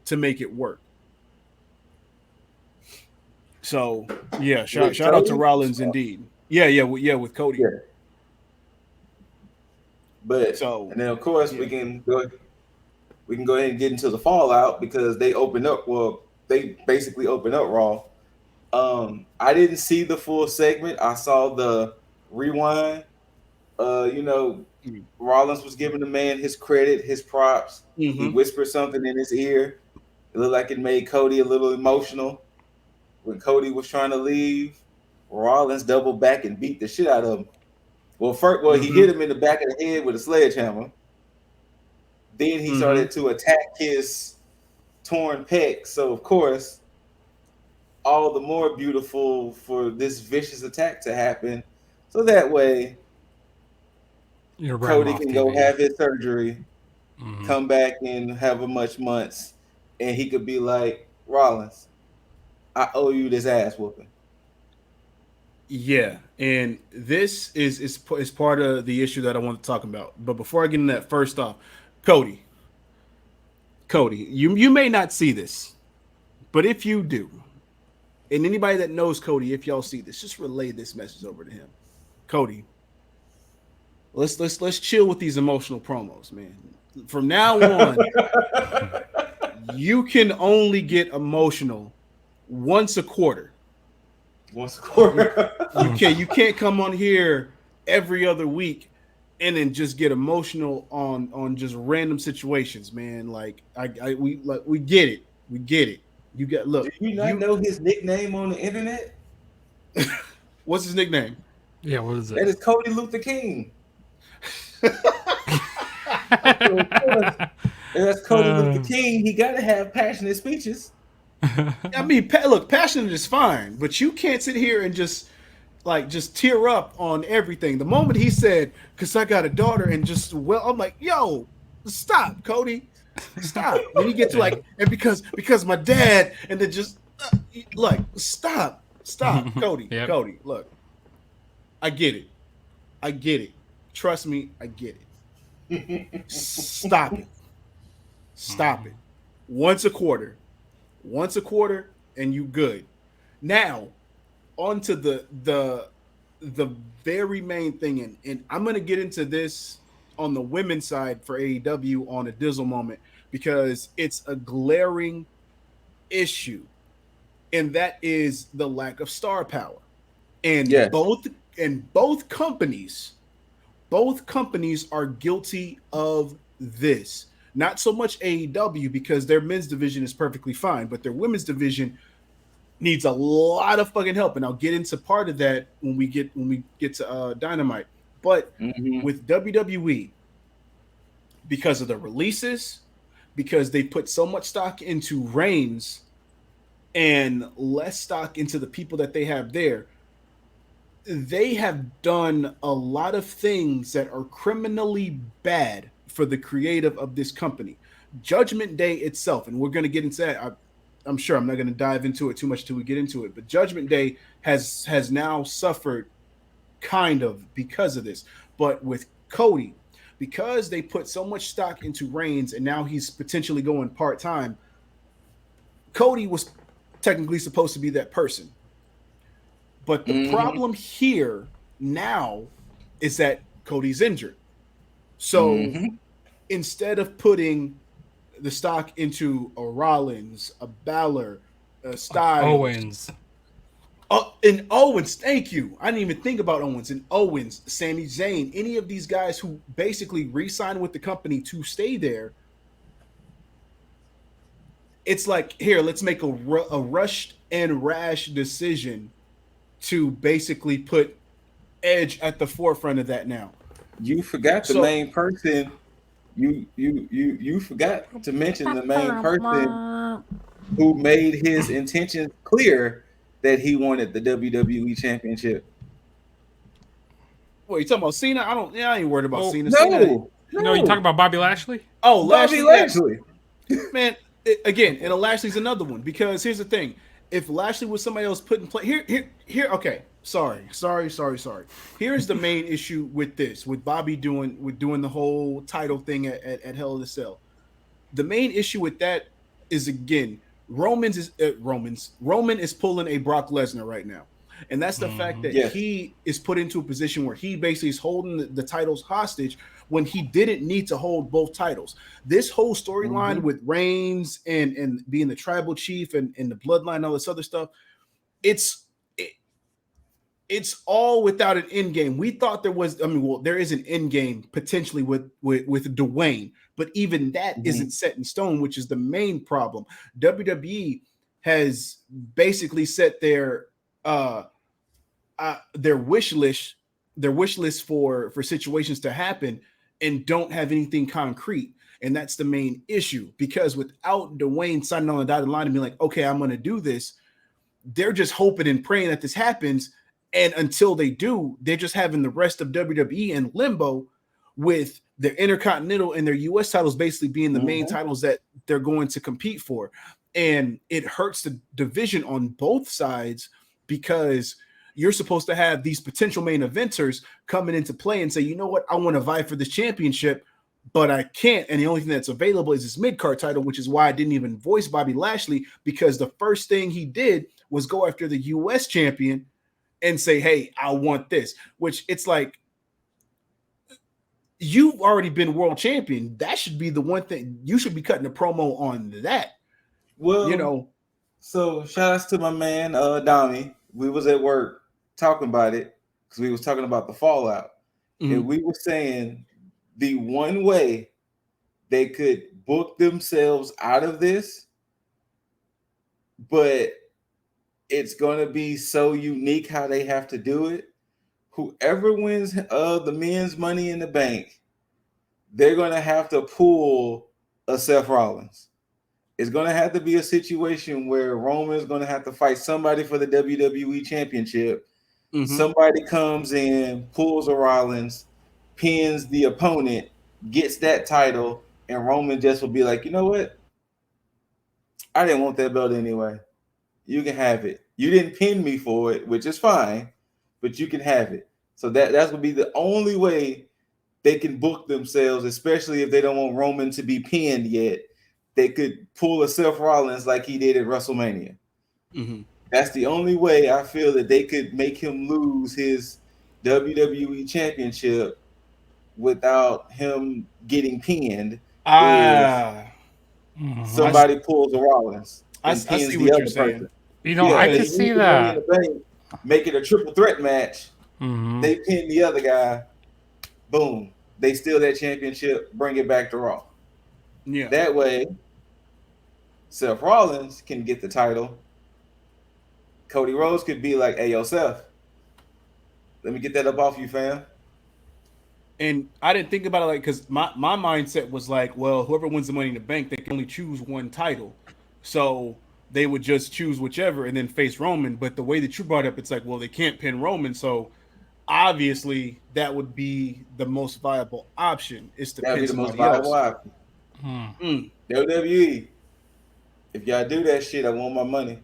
to make it work. So yeah, shout out to Rollins indeed. Yeah, with Cody. Yeah. But and then of course we can go ahead and get into the fallout, because they opened up. Well, they basically opened up Raw. I didn't see the full segment. I saw the rewind. Rollins was giving the man his credit, his props. Mm-hmm. He whispered something in his ear. It looked like it made Cody a little emotional. When Cody was trying to leave, Rollins doubled back and beat the shit out of him. Well, he hit him in the back of the head with a sledgehammer. Then he started to attack his torn pec. So, of course, all the more beautiful for this vicious attack to happen. So that way, Cody can go have his surgery, come back and have a much months, and he could be like, Rollins, I owe you this ass whooping. Yeah, and this is part of the issue that I want to talk about. But before I get into that, first off, Cody, Cody, you may not see this, but if you do, and anybody that knows Cody, if y'all see this, just relay this message over to him. Cody, let's chill with these emotional promos, man. From now on, you can only get emotional once a quarter. Once a quarter. You can't come on here every other week and then just get emotional on just random situations, man. Like we get it. We get it. You got look. Do you not know his nickname on the internet? What's his nickname? Yeah, what is it? That is Cody Luther King. And that's Cody Luther King. He got to have passionate speeches. I mean, look, passionate is fine, but you can't sit here and just tear up on everything. The moment he said, "Cause I got a daughter," and I'm like, "Yo, stop, Cody, stop." When you get to like, and because my dad, and then just stop, Cody, Yep. Cody, look, I get it. Trust me, I get it. Stop it. Once a quarter, and you good. Now, on to the very main thing, and I'm gonna get into this on the women's side for AEW on a Dizzle moment because it's a glaring issue, and that is the lack of star power. And both companies are guilty of this. Not so much AEW because their men's division is perfectly fine, but their women's division needs a lot of fucking help, and I'll get into part of that when we get to Dynamite. But with WWE, because of the releases, because they put so much stock into Reigns and less stock into the people that they have there, they have done a lot of things that are criminally bad for the creative of this company. Judgment Day itself, and we're going to get into that. I'm sure I'm not going to dive into it too much till we get into it, but Judgment Day has now suffered kind of because of this. But with Cody, because they put so much stock into Reigns and now he's potentially going part-time, Cody was technically supposed to be that person. But the problem here now is that Cody's injured. So instead of putting the stock into a Rollins, a Balor, a Styles, and Owens, thank you. I didn't even think about Owens and Owens, Sami Zayn, any of these guys who basically re-signed with the company to stay there. It's like, here, let's make a rushed and rash decision to basically put Edge at the forefront of that now. You forgot the main person. You forgot to mention the main person who made his intentions clear that he wanted the WWE Championship. What, you talking about Cena? I ain't worried about Cena. No, you talking about Bobby Lashley? Oh, Bobby Lashley. Man, and Lashley's another one, because here's the thing. If Lashley was somebody else put in play, here, okay. Sorry. Here's the main issue with Bobby doing the whole title thing at Hell in a Cell. The main issue with that is, again, Roman is pulling a Brock Lesnar right now. And that's the fact that he is put into a position where he basically is holding the titles hostage when he didn't need to hold both titles. This whole storyline with Reigns and being the tribal chief and the bloodline and all this other stuff, it's all without an end game. We thought there was, there is an end game potentially with Dwayne, but even that isn't set in stone, which is the main problem. WWE has basically set their wish list for situations to happen and don't have anything concrete. And that's the main issue, because without Dwayne signing on the dotted line and being like, okay, I'm going to do this, they're just hoping and praying that this happens. And until they do, they're just having the rest of WWE in limbo, with their Intercontinental and their US titles basically being the main titles that they're going to compete for. And it hurts the division on both sides, because you're supposed to have these potential main eventers coming into play and say, you know what, I want to vie for this championship, but I can't. And the only thing that's available is this mid-card title, which is why I didn't even voice Bobby Lashley, because the first thing he did was go after the US champion and say, hey, I want this, which it's like, you've already been world champion. That should be the one thing you should be cutting a promo on that. Well, you know, so shout outs to my man, Dami. We was at work talking about it because we was talking about the fallout. Mm-hmm. And we were saying the one way they could book themselves out of this, but it's going to be so unique how they have to do it. Whoever wins the men's Money in the Bank, they're going to have to pull a Seth Rollins. It's going to have to be a situation where Roman is going to have to fight somebody for the WWE Championship. Mm-hmm. Somebody comes in, pulls a Rollins, pins the opponent, gets that title, and Roman just will be like, you know what? I didn't want that belt anyway. You can have it. You didn't pin me for it, which is fine, but you can have it. So that's going to be the only way they can book themselves, especially if they don't want Roman to be pinned yet. They could pull a Seth Rollins like he did at WrestleMania. Mm-hmm. That's the only way I feel that they could make him lose his WWE Championship without him getting pinned. Somebody pulls a Rollins and pins the other person. You know, I can see that. Make it a triple threat match. Mm-hmm. They pin the other guy. Boom. They steal that championship, bring it back to Raw. Yeah. That way, Seth Rollins can get the title. Cody Rhodes could be like, hey, yo, Seth, let me get that up off you, fam. And I didn't think about it like, because my mindset was like, well, whoever wins the Money in the Bank, they can only choose one title. So they would just choose whichever and then face Roman. But the way that you brought up, it's like, well, they can't pin Roman. So obviously that would be the most viable option, is to pin somebody else. WWE, if y'all do that shit, I want my money.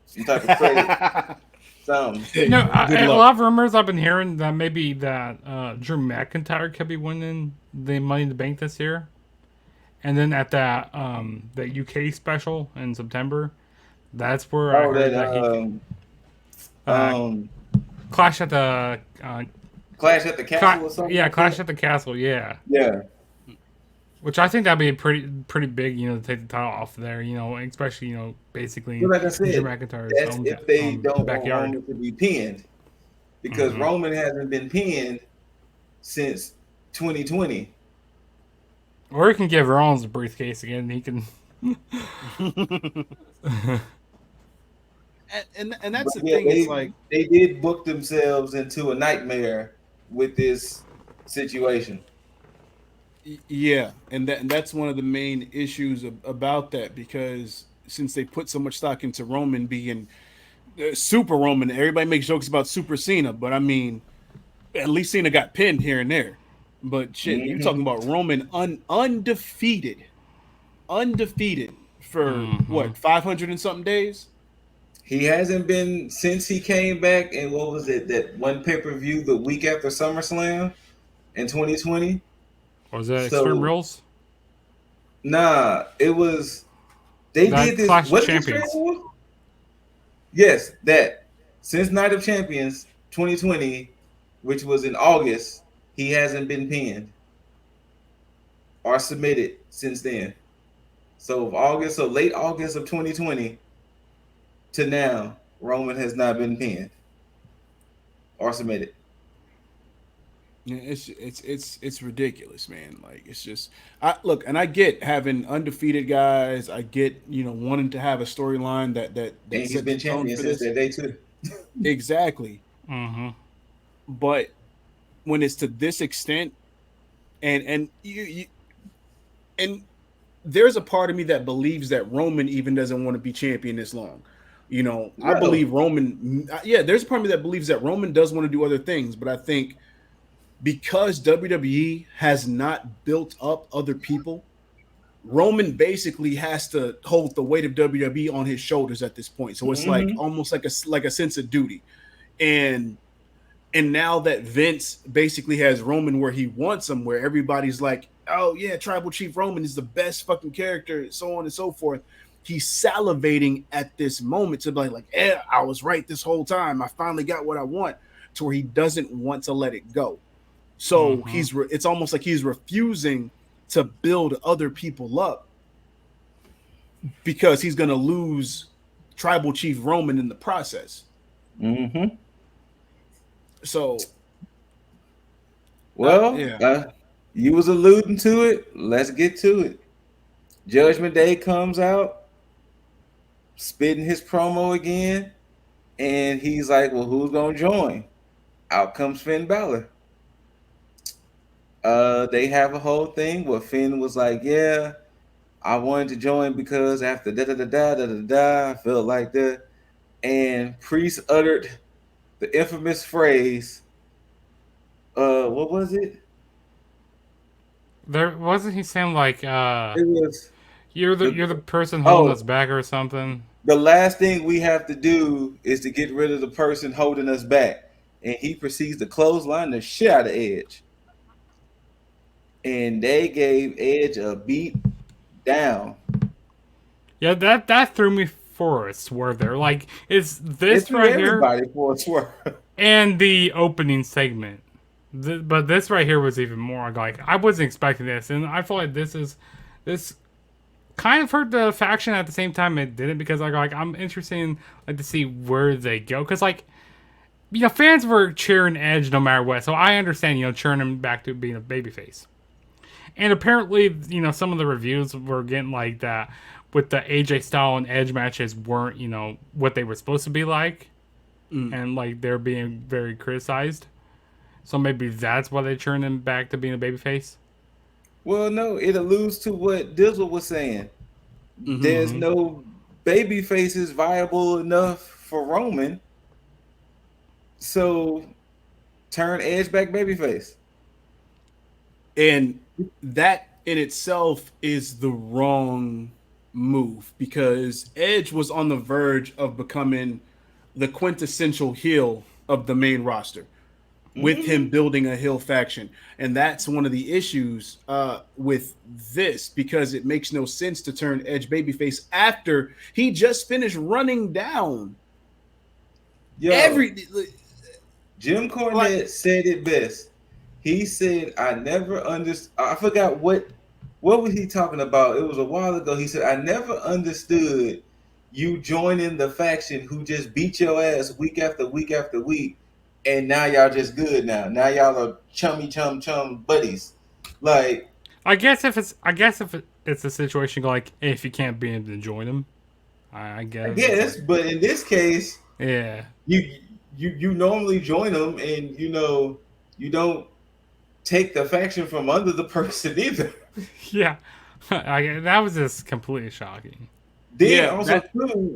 Some type of credit. Something. No, a lot of rumors I've been hearing that maybe that Drew McIntyre could be winning the Money in the Bank this year. And then at that the UK special in September, that's where I heard that he can Clash at the Castle or something. Yeah, Clash at the Castle. Yeah. Yeah. Which I think that'd be pretty big, you know, to take the title off there, you know, especially, you know, basically like I said, Drew McIntyre's that's if they don't want Roman to be pinned, because Roman hasn't been pinned since 2020. Or he can give Rollins the briefcase again. He can. and that's the thing. It's like they did book themselves into a nightmare with this situation. Yeah, and that's one of the main issues about that, because since they put so much stock into Roman being Super Roman, everybody makes jokes about Super Cena, but I mean, at least Cena got pinned here and there. But shit, you talking about Roman undefeated for what, 500 and something days? He hasn't been since he came back, and what was it, that one pay-per-view the week after SummerSlam in 2020? Was that Extreme Rules? Nah, it was. They did this. Clash of Champions. Yes, that. Since Night of Champions 2020, which was in August, he hasn't been pinned or submitted since then. So late August of 2020 to now, Roman has not been pinned or submitted. Yeah, it's ridiculous, man. Like, it's just, I get having undefeated guys. I get, you know, wanting to have a storyline that he's been champion since that day too. Exactly. Mm-hmm. But when it's to this extent, and you there's a part of me that believes that Roman even doesn't want to be champion this long. You know, I believe Roman. Yeah, there's a part of me that believes that Roman does want to do other things, but I think, because WWE has not built up other people, Roman basically has to hold the weight of WWE on his shoulders at this point. So it's like almost like a sense of duty. And now that Vince basically has Roman where he wants him, where everybody's like, oh yeah, Tribal Chief Roman is the best fucking character, so on and so forth. He's salivating at this moment to be like, yeah, I was right this whole time. I finally got what I want, to where he doesn't want to let it go. So it's almost like he's refusing to build other people up because he's going to lose Tribal Chief Roman in the process. Mm-hmm. So, well, you was alluding to it. Let's get to it. Judgment Day comes out, spitting his promo again, and he's like, well, who's going to join? Out comes Finn Balor. They have a whole thing where Finn was like, yeah, I wanted to join because after da-da-da-da-da-da-da, I felt like that. And Priest uttered the infamous phrase, what was it? There wasn't he saying like It was you're the person holding us back or something. The last thing we have to do is to get rid of the person holding us back. And he proceeds to clothesline the shit out of Edge. And they gave Edge a beat down. Yeah, that threw me for a swerve there. Like, it's this right here for a swerve. And the opening segment. But this right here was even more like, I wasn't expecting this, and I feel like this kind of hurt the faction. At the same time it didn't, because I'm interested in to see where they go, because fans were cheering Edge no matter what, so I understand cheering him back to being a babyface. And apparently some of the reviews were getting like that with the AJ style and Edge matches weren't what they were supposed to be like, and they're being very criticized. So maybe that's why they turned him back to being a babyface. Well, no, it alludes to what Dizzle was saying. There's no baby faces viable enough for Roman, so turn Edge back babyface. And that in itself is the wrong move, because Edge was on the verge of becoming the quintessential heel of the main roster, with him building a heel faction. And that's one of the issues with this, because it makes no sense to turn Edge babyface after he just finished running down Jim Cornette said it best. He said, I never understood. I forgot what was he talking about. It was a while ago. He said, I never understood you joining the faction who just beat your ass week after week after week, and now y'all just good now. Now y'all are chum buddies. Like, I guess if it's a situation like, hey, if you can't beat him, then join him. I guess. But in this case, yeah, you normally join them, and you don't take the faction from under the person either. Yeah, that was just completely shocking. Then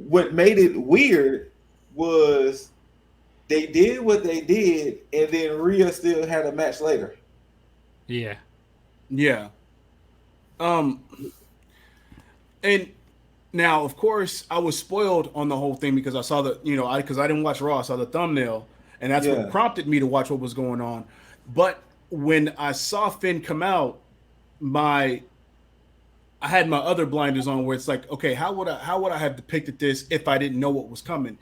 what made it weird was they did what they did, and then Rhea still had a match later. Yeah. And now, of course, I was spoiled on the whole thing because I saw because I didn't watch Raw, I saw the thumbnail, and that's what prompted me to watch what was going on. But when I saw Finn come out, I had my other blinders on, where it's like, okay, how would I have depicted this if I didn't know what was coming?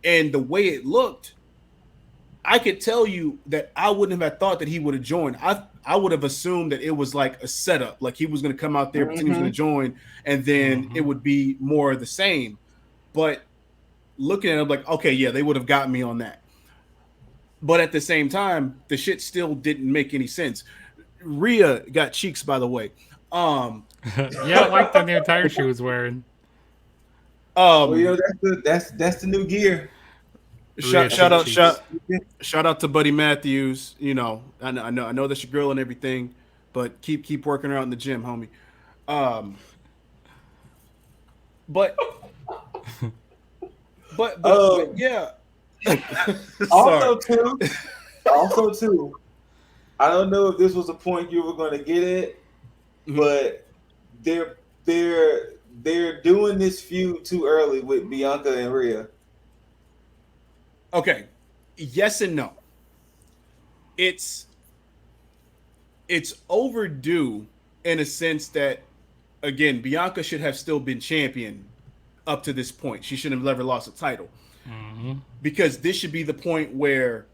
And the way it looked, I could tell you that I wouldn't have thought that he would have joined. I would have assumed that it was like a setup, like he was going to come out there, pretend he was going to join, and then it would be more of the same. But looking at it, I'm like, okay, yeah, they would have got me on that. But at the same time, the shit still didn't make any sense. Rhea got cheeks, by the way. Yeah, I like the new attire she was wearing. That's the new gear. Shout out to Buddy Matthews. I know that's your girl and everything, but keep working her out in the gym, homie. But yeah. Also too, I don't know if this was a point you were going to get at, but they're doing this feud too early with Bianca and Rhea. Okay, yes and no. It's overdue in a sense that, again, Bianca should have still been champion up to this point. She shouldn't have ever lost a title. Mm-hmm. Because this should be the point where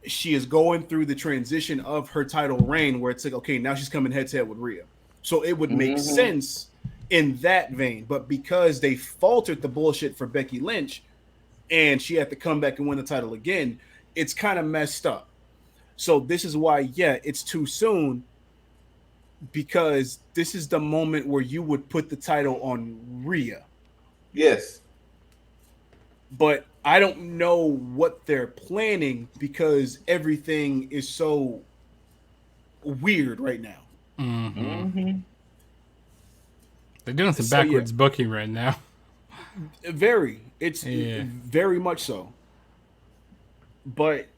she is going through the transition of her title reign, where it's like, okay, now she's coming head to head with Rhea. So it would make sense in that vein. But because they faltered the bullshit for Becky Lynch and she had to come back and win the title again, it's kind of messed up. So this is why, yeah, it's too soon, because this is the moment where you would put the title on Rhea. Yes. But I don't know what they're planning because everything is so weird right now. Mm-hmm. They're doing some backwards booking right now. Very. It's very much so. But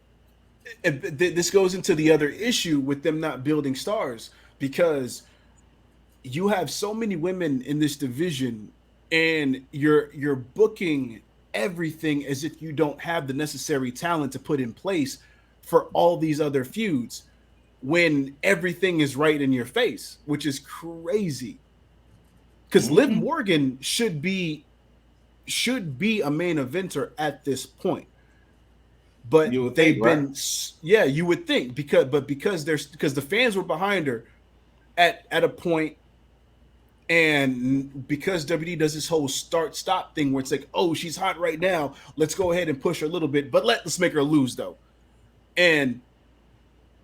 this goes into the other issue with them not building stars, because you have so many women in this division and you're booking everything as if you don't have the necessary talent to put in place for all these other feuds when everything is right in your face, which is crazy. Because Liv Morgan should be a main eventer at this point. But they've been, right? Yeah, you would think, because the fans were behind her at a point, and because WWE does this whole start-stop thing where it's like, oh, she's hot right now, let's go ahead and push her a little bit, but let's make her lose though. And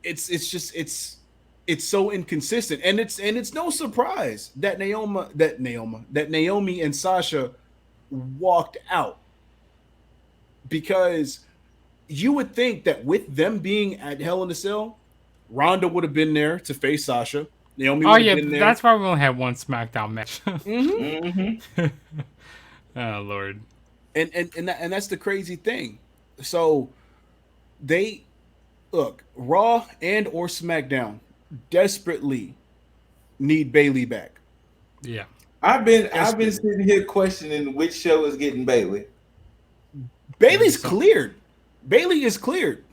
it's so inconsistent, and it's no surprise that Naomi and Sasha walked out, because you would think that with them being at Hell in a Cell, Ronda would have been there to face Sasha. Naomi would have been there. That's why we only had one SmackDown match. Oh Lord. And that's the crazy thing. So they look, Raw and or SmackDown desperately need Bayley back. Yeah. I've been sitting here questioning which show is getting Bayley. Bayley's cleared. Bayley is cleared.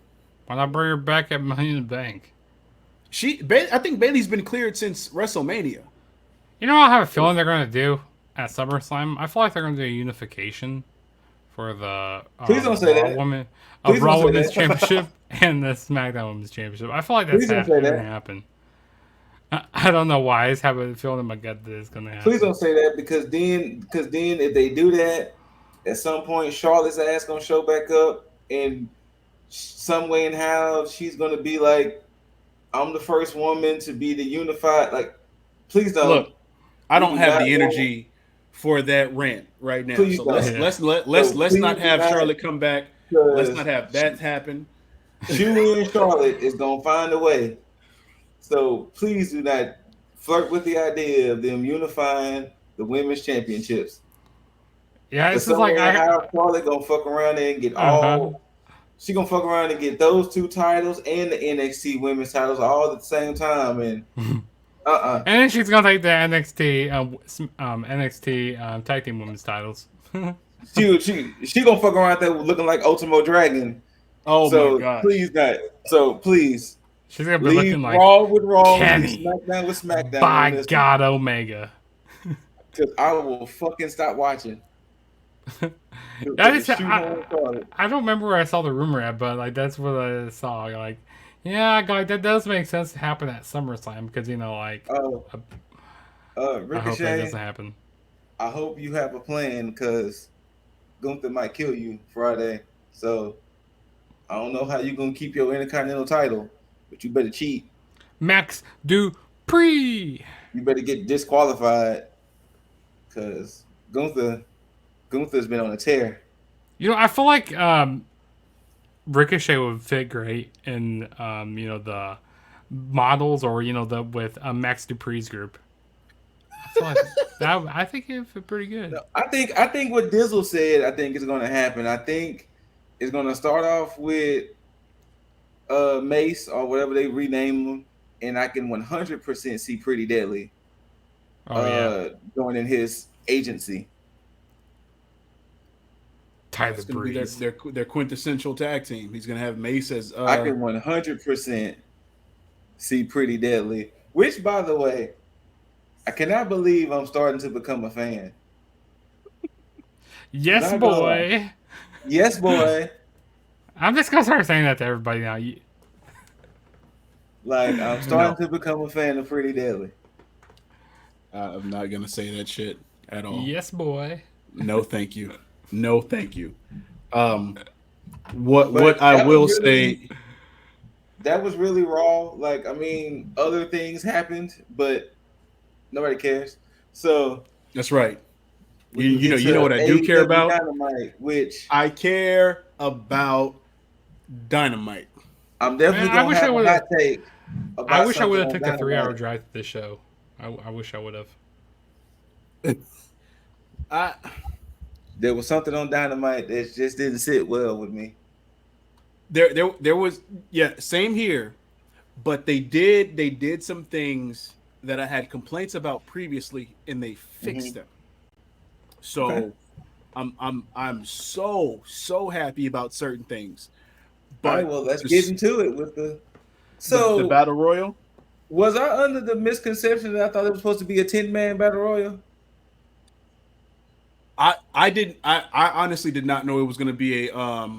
Why not bring her back at Money in the Bank? I think Bayley's been cleared since WrestleMania. You know what I have a feeling they're going to do at SummerSlam? I feel like they're going to do a unification for the Raw Women's Championship and the SmackDown Women's Championship. I feel like that's going to happen. I don't know why. I just have a feeling in my gut that it's going to happen. Please don't say that, because then if they do that, at some point Charlotte's ass going to show back up, and some way and how she's going to be like, I'm the first woman to be the unified. Like, please don't. Look, I don't have the energy for that rant right now. Please so let's not have Charlotte come back. Let's not have that happen. Julie and Charlotte is gonna find a way. So please do not flirt with the idea of them unifying the women's championships. Yeah, it's just like how Charlotte gonna fuck around and get all. She gonna fuck around and get those two titles and the NXT women's titles all at the same time, and And then she's gonna take the NXT tag team women's titles. she gonna fuck around there looking like Ultimo Dragon. Oh my god! Please not. So please, she's gonna be looking like Raw with Raw, SmackDown with SmackDown. By God, Omega. Because I will fucking stop watching. I don't remember where I saw the rumor at, but like that's what I saw. Like, yeah, like that does make sense to happen at SummerSlam, because Ricochet, I hope that doesn't happen. I hope you have a plan, because Gunther might kill you Friday. So I don't know how you're gonna keep your Intercontinental title, but you better cheat. Max Dupree. You better get disqualified, because Gunther's been on a tear. You know, I feel like Ricochet would fit great in the models, or with Max Dupree's group. I feel like I think it would fit pretty good. No, I think what Dizzle said, I think is going to happen. I think it's going to start off with Mace, or whatever they rename him, and I can 100% see Pretty Deadly joining his agency. It's going to be their quintessential tag team. He's going to have Mace as. I can 100% see Pretty Deadly. Which, by the way, I cannot believe I'm starting to become a fan. Yes, boy. Yes, boy. I'm just gonna start saying that to everybody now. Like, I'm starting to become a fan of Pretty Deadly. I'm not gonna say that shit at all. Yes, boy. No, thank you. No, thank you. What I will say, that was really raw. Like, I mean, other things happened, but nobody cares. So that's right. You know what I do care about? Dynamite, which I care about Dynamite. I'm definitely gonna have a hot take. I wish I would have took a 3-hour drive to this show. I wish I would have. There was something on Dynamite that just didn't sit well with me. There was, yeah, same here, but they did some things that I had complaints about previously, and they fixed them. So okay. I'm so happy about certain things. But all right, well, let's get into it with the battle royal. Was I under the misconception that I thought it was supposed to be a 10-man battle royal? I honestly did not know it was going to be a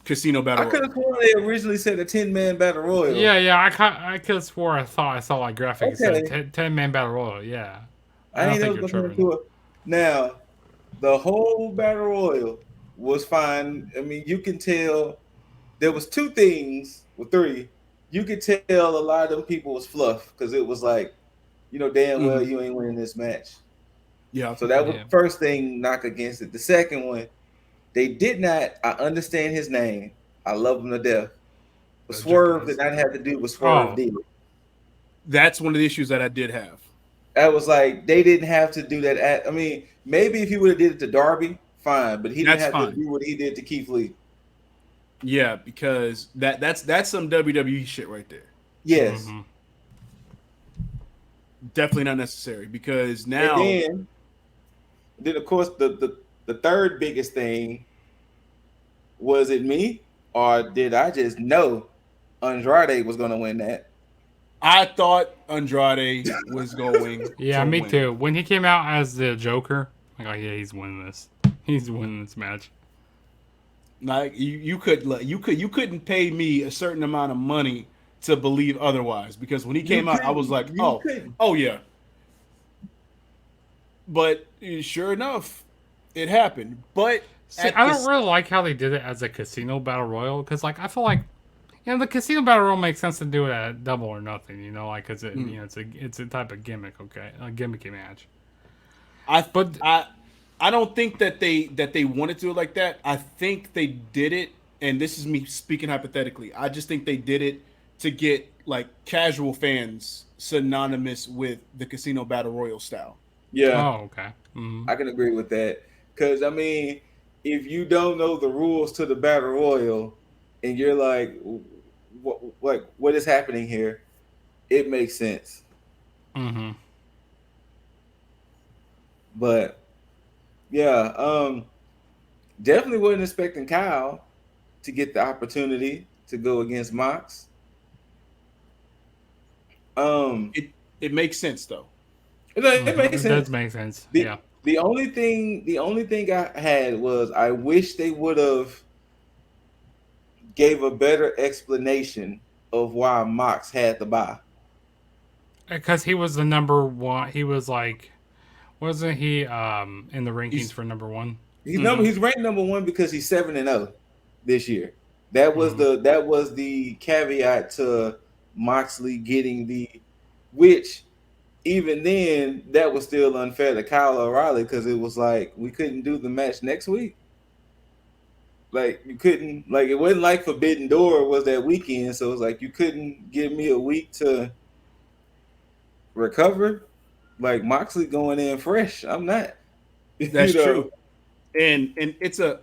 casino battle. I could have sworn they originally said a 10-man battle royal. Yeah, I could have swore I saw like graphics that said 10-man battle royal. Yeah, I ain't never looking to it. Now, the whole battle royal was fine. I mean, you can tell there was 2 things, or 3. You could tell a lot of them people was fluff because it was like, you know, damn well you ain't winning this match. Yeah. So that was the first thing knock against it. The second one, they did not. I understand his name. I love him to death. But Swerve did not have to do what Swerve did. That's one of the issues that I did have. I was like, they didn't have to do that. I mean, maybe if he would have did it to Darby, fine. But he didn't have to do what he did to Keith Lee. Yeah, because that's some WWE shit right there. Yes. Definitely not necessary because now. And then of course the third biggest thing, was it me or did I just know Andrade was going to win that? I thought Andrade was going. Yeah, me too. When he came out as the Joker, I'm like, yeah, he's winning this. He's winning this match. Like you couldn't pay me a certain amount of money to believe otherwise because when he came out, I was like, oh yeah. But sure enough, it happened. But see, I don't really like how they did it as a casino battle royal because, like, I feel like, you know, the casino battle royal makes sense to do it at Double or Nothing, you know, like, cause it, you know, it's a type of gimmick, okay, a gimmicky match. I don't think that they wanted to do it like that. I think they did it, and this is me speaking hypothetically. I just think they did it to get like casual fans synonymous with the casino battle royal style. Yeah. Oh, okay. I can agree with that. Because, I mean, if you don't know the rules to the battle royal and you're like, what is happening here? It makes sense. But, yeah, definitely wasn't expecting Kyle to get the opportunity to go against Mox. It makes sense, though. It makes sense. It does make sense. Yeah. The only thing I had was I wish they would have gave a better explanation of why Mox had to buy. Because he was the number 1. He was like, wasn't he in the rankings for number 1? He's ranked number 1 because he's 7-0 this year. That was the caveat to Moxley getting which. Even then, that was still unfair to Kyle O'Reilly because it was like we couldn't do the match next week. Like you couldn't, like it wasn't like Forbidden Door was that weekend, so it was like you couldn't give me a week to recover. Like Moxley going in fresh, I'm not. That's true, and it's a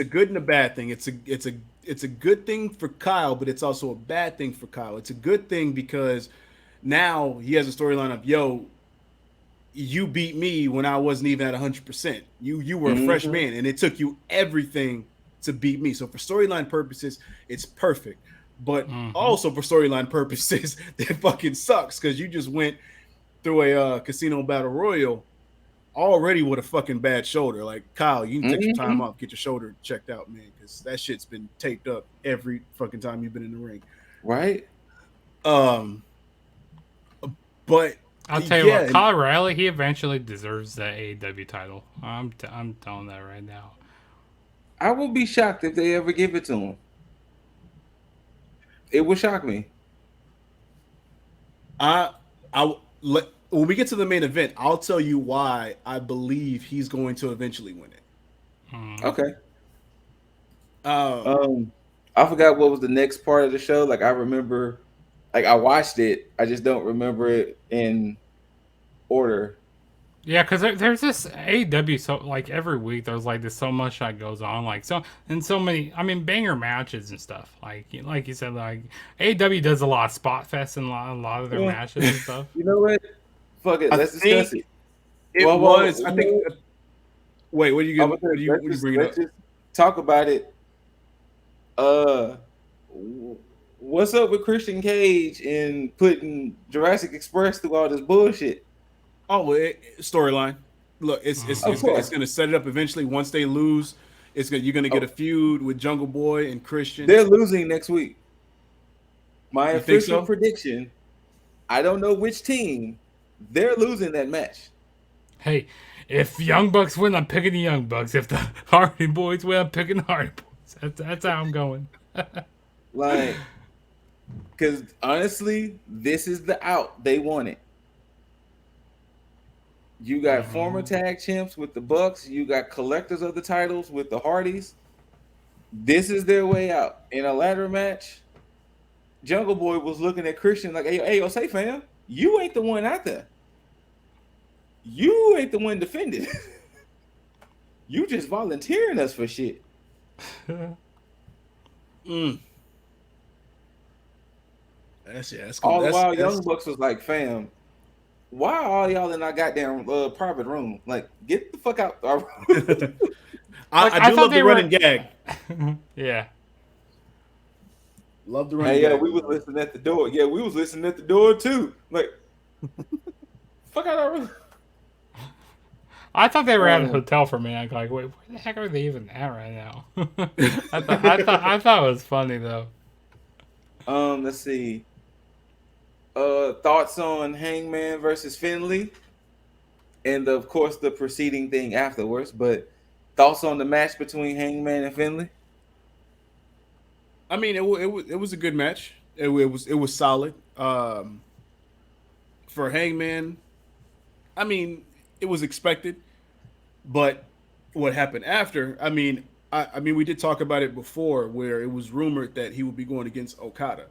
good and a bad thing. It's a good thing for Kyle, but it's also a bad thing for Kyle. It's a good thing because now he has a storyline of, yo, you beat me when I wasn't even at 100%. You were a fresh man, and it took you everything to beat me. So for storyline purposes, it's perfect. But also for storyline purposes, it fucking sucks because you just went through a casino battle royal already with a fucking bad shoulder. Like Kyle, you can take some time off, get your shoulder checked out, man, because that shit's been taped up every fucking time you've been in the ring. Right. But I'll tell you what, Kyle O'Reilly, he eventually deserves the AEW title. I'm telling that right now. I will be shocked if they ever give it to him. It would shock me. When we get to the main event, I'll tell you why I believe he's going to eventually win it. Okay. I forgot what was the next part of the show. Like I remember, like I watched it, I just don't remember it in order. Yeah, because there's this AEW, so like every week there's like this so much that goes on, like so many. I mean, banger matches and stuff. Like you said, like AEW does a lot of spot fests and a lot of their matches and stuff. You know what? Fuck it. Let's discuss it. I think. Wait, what are you going to bring up? Let's just talk about it. What's up with Christian Cage and putting Jurassic Express through all this bullshit? Oh, storyline. Look, it's going to set it up eventually. Once they lose, you're going to get a feud with Jungle Boy and Christian. They're losing next week. My official prediction. I don't know which team. They're losing that match. Hey, if Young Bucks win, I'm picking the Young Bucks. If the Hardy Boys win, I'm picking the Hardy Boys. That's how I'm going. Like, because honestly, this is the out they wanted. You got former tag champs with the Bucks. You got collectors of the titles with the Hardys. This is their way out. In a ladder match, Jungle Boy was looking at Christian like, hey, say fam, you ain't the one out there. You ain't the one defending. You just volunteering us for shit. That's all the while Young Bucks was like, fam, why are all y'all in our goddamn private room? Like, get the fuck out our room. I do love the running gag. Yeah. Love the running gag. Yeah, we was listening at the door. Yeah, we was listening at the door too. Like, fuck out our room. I thought they were at a hotel for me. I'm like, wait, where the heck are they even at right now? I thought it was funny though. Let's see. Thoughts on Hangman versus Finlay, and of course the preceding thing afterwards. But thoughts on the match between Hangman and Finlay? I mean, it was a good match. It was solid. For Hangman, I mean, it was expected. But what happened after? I mean, we did talk about it before, where it was rumored that he would be going against Okada.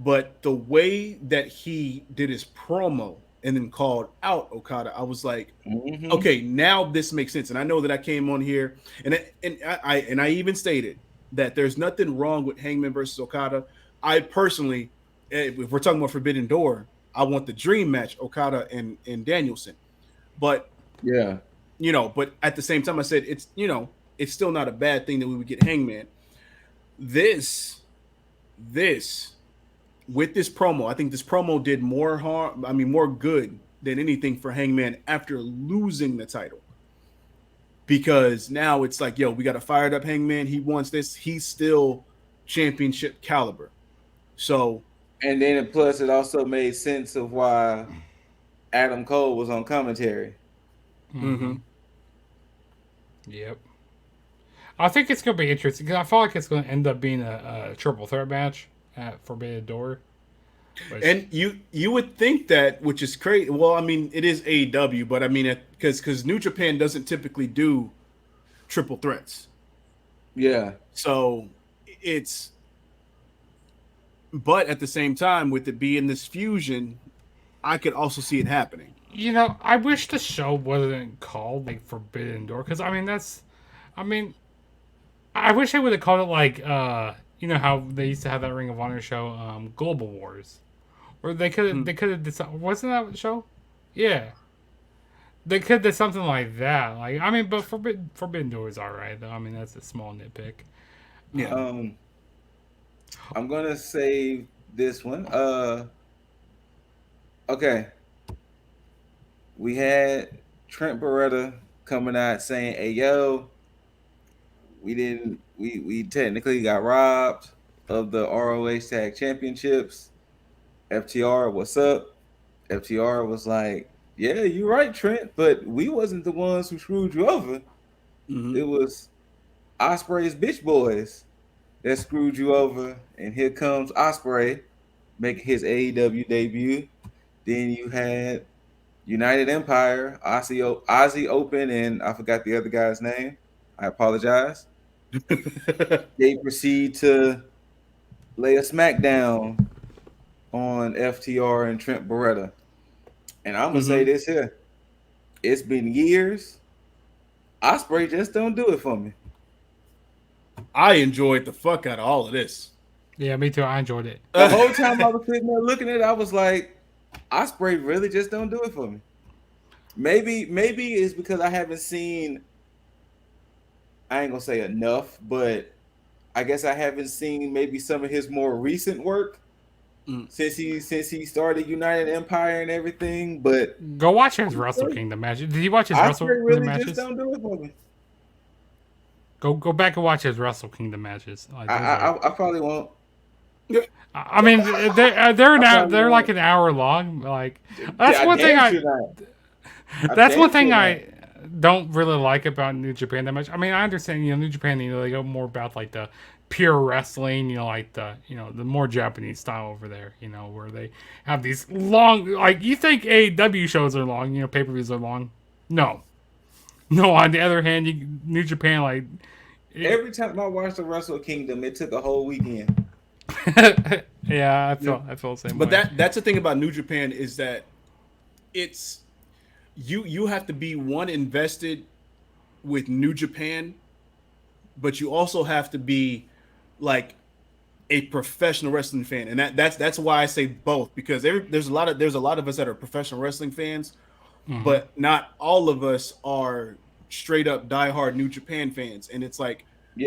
But the way that he did his promo and then called out Okada, I was like, okay, now this makes sense. And I know that I came on here and I even stated that there's nothing wrong with Hangman versus Okada. I personally, if we're talking about Forbidden Door, I want the dream match, Okada and Danielson. But yeah. But at the same time, I said it's still not a bad thing that we would get Hangman. This with this promo, I think this promo did more harm. I mean, more good than anything for Hangman after losing the title. Because now it's like, we got a fired up Hangman. He wants this. He's still championship caliber. So, and then plus it also made sense of why Adam Cole was on commentary. Yep. I think it's going to be interesting because I feel like it's going to end up being a triple threat match at Forbidden Door. And you would think that, which is crazy. Well, I mean, it is AEW, but I mean, because New Japan doesn't typically do triple threats. Yeah. So but at the same time, with it being this fusion, I could also see it happening. I wish the show wasn't called like Forbidden Door because I wish they would have called it like how they used to have that Ring of Honor show, Global Wars, or they could have did something. Wasn't that the show? Yeah, they could have did something like that. Like but Forbidden Door is all right though. I mean that's a small nitpick. Yeah. I'm gonna save this one. Okay. we had Trent Beretta coming out saying, "Hey, yo, we technically got robbed of the ROH Tag Championships. FTR, what's up?" FTR was like, "Yeah, you're right, Trent, but we wasn't the ones who screwed you over. It was Osprey's bitch boys that screwed you over." And here comes Osprey making his AEW debut. Then you had United Empire, Aussie Open, and I forgot the other guy's name. I apologize. They proceed to lay a smackdown on FTR and Trent Beretta. And I'm gonna say this here. It's been years. Osprey just don't do it for me. I enjoyed the fuck out of all of this. Yeah, me too. I enjoyed it. The whole time I was sitting there looking at it, I was like, Osprey really just don't do it for me. Maybe it's because I haven't seen, I ain't gonna say enough, but I guess I haven't seen maybe some of his more recent work since he started United Empire and everything. But go watch his Wrestle Kingdom matches. Did you watch his Wrestle Kingdom really matches? Just don't do it for me. Go back and watch his Wrestle Kingdom matches. Like, I probably won't. I mean, they're like an hour long. Like that's one thing I don't really like about New Japan that much. I mean, I understand, New Japan, they go more about like the pure wrestling, like the more Japanese style over there, where they have these long, like, you think AEW shows are long, pay-per-views are long. No, on the other hand, New Japan, like, every time I watched the Wrestle Kingdom, it took a whole weekend. Yeah, I feel the same but way. That's the thing about New Japan is that it's you have to be invested with New Japan, but you also have to be like a professional wrestling fan, and that's why I say both, because there's a lot of us that are professional wrestling fans, but not all of us are straight up diehard New Japan fans, and it's like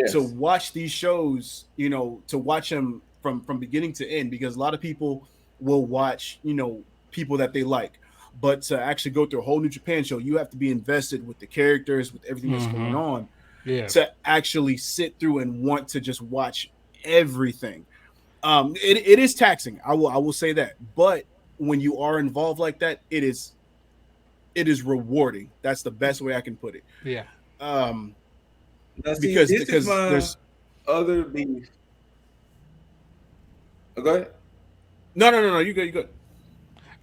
to watch these shows, to watch them from beginning to end, because a lot of people will watch, people that they like, but to actually go through a whole New Japan show, you have to be invested with the characters, with everything that's going on, to actually sit through and want to just watch everything. It is taxing. I will say that, but when you are involved like that, it is rewarding. That's the best way I can put it. Yeah. Now, see, because there's other beef. Oh, go ahead. No. You good.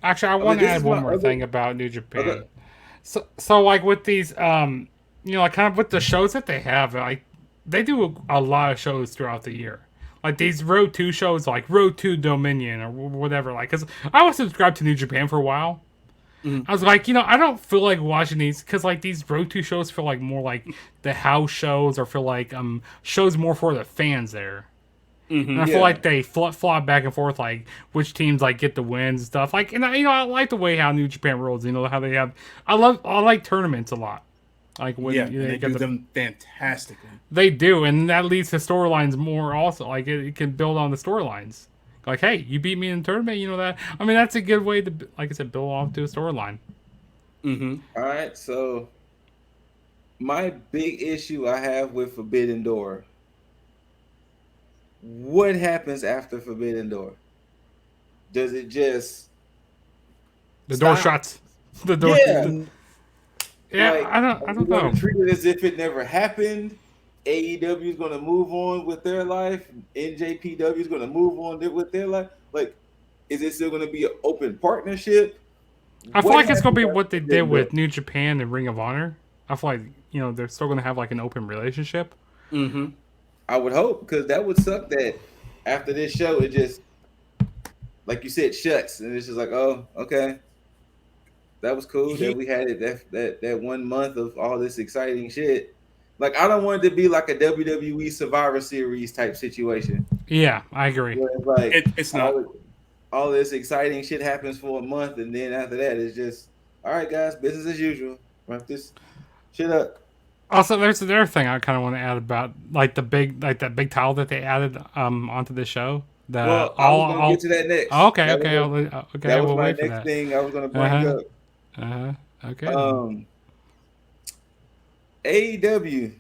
Actually, I want to add one more thing about New Japan. Okay. So like with these, like kind of with the shows that they have, like they do a lot of shows throughout the year. Like these Road 2 shows, like Road 2 Dominion or whatever. Like, because I was subscribed to New Japan for a while. I was like, I don't feel like watching these, because like these Road 2 shows feel like more like the house shows, or feel like shows more for the fans there. And I feel like they flop back and forth, like which teams like get the wins and stuff. Like, and I like the way how New Japan rolls. How they have. I like tournaments a lot. Like when they do them fantastically. They do, and that leads to storylines more. Also, like it can build on the storylines. Like, hey, you beat me in the tournament. That. I mean, that's a good way to, like I said, build off to a storyline. All right, so my big issue I have with Forbidden Door. What happens after Forbidden Door? Does it just door shuts? The door. Yeah, like, I don't know. Treat it as if it never happened. AEW is going to move on with their life. NJPW is going to move on with their life. Like, is it still going to be an open partnership? I feel like it's going to be what they did with New Japan and Ring of Honor. I feel like they're still going to have like an open relationship. I would hope, because that would suck that after this show it just, like you said, shuts, and it's just like, oh, okay, that was cool that we had it that 1 month of all this exciting shit. Like, I don't want it to be like a WWE Survivor Series type situation. Yeah, I agree. It's like it's not all this exciting shit happens for a month, and then after that it's just, all right, guys, business as usual. Wrap this shit up. Also, there's another thing I kind of want to add about like that big title that they added onto the show. I was gonna get to that next. Okay. That was my next thing I was gonna bring up. Okay. AEW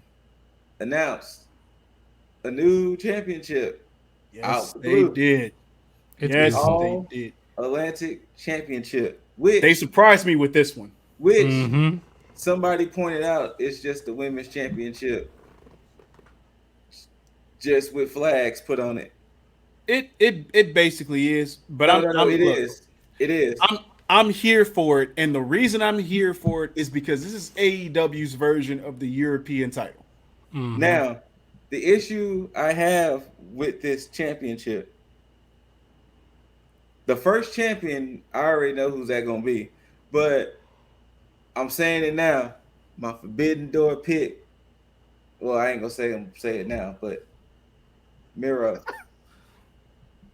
announced a new championship. Yes, they did. It's Yes, beautiful. they did. Atlantic Championship, which they surprised me with this one. Which somebody pointed out it's just the women's championship, just with flags put on it. It basically is, but it is. I'm here for it, and the reason I'm here for it is because this is AEW's version of the European title. Now, the issue I have with this championship, the first champion, I already know who's that gonna be, but I'm saying it now. My Forbidden Door pick. Well, I ain't gonna say it now, but Miro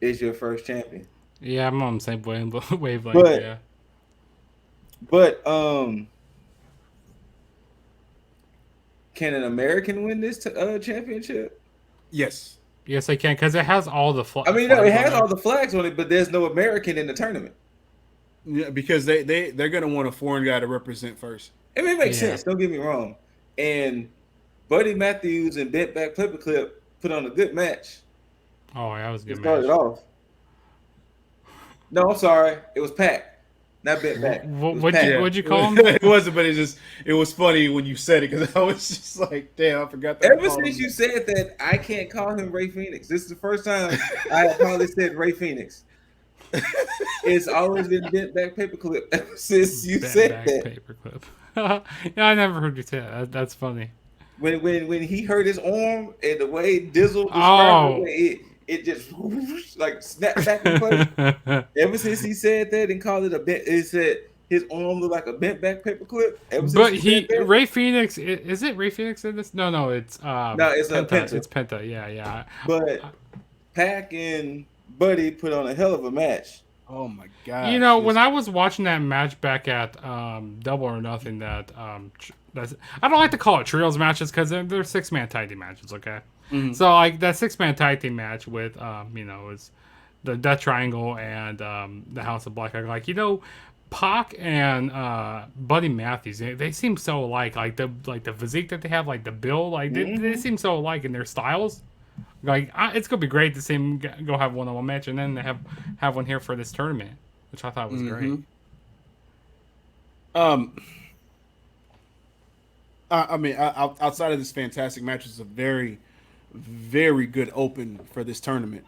is your first champion. Yeah, I'm on the same wavelength. But can an American win this championship? Yes. Yes, I can, because it has all the flags. I mean, no, it has all the flags on it, but there's no American in the tournament. Yeah, because they're gonna want a foreign guy to represent first. I mean, it makes sense. Don't get me wrong. And Buddy Matthews and Bent Back Paperclip put on a good match. Oh, yeah, that was a good match. Started off. No, I'm sorry. It was Pac. Not Bent Back. What'd you call him? It wasn't, but it was funny when you said it because I was just like, damn, I forgot that. Ever since you said that, I can't call him Ray Phoenix. This is the first time I have probably said Ray Phoenix. It's always been Bent Back Paperclip ever since you said that. Paperclip. Yeah, I never heard you say that. That's funny. When he hurt his arm and the way Dizzle described it just like snapped back in place. Ever since he said that and called it it said his arm looked like a bent back paperclip. But Ray Phoenix, is it Ray Phoenix in this? No, it's it's Penta. It's Penta, yeah. But Pac and Buddy put on a hell of a match. Oh my god! You know, when I was watching that match back at Double or Nothing, I don't like to call it trios matches because they're 6-man tag team matches. Okay. So like that 6-man tag team match with is the Death Triangle and the House of Black. Like Pac and Buddy Matthews, they seem so alike. Like the physique that they have, like the build, like they seem so alike in their styles. Like it's gonna be great to see them go have one-on-one match and then they have one here for this tournament, which I thought was great. I mean, outside of this fantastic match, it's a very, very good open for this tournament.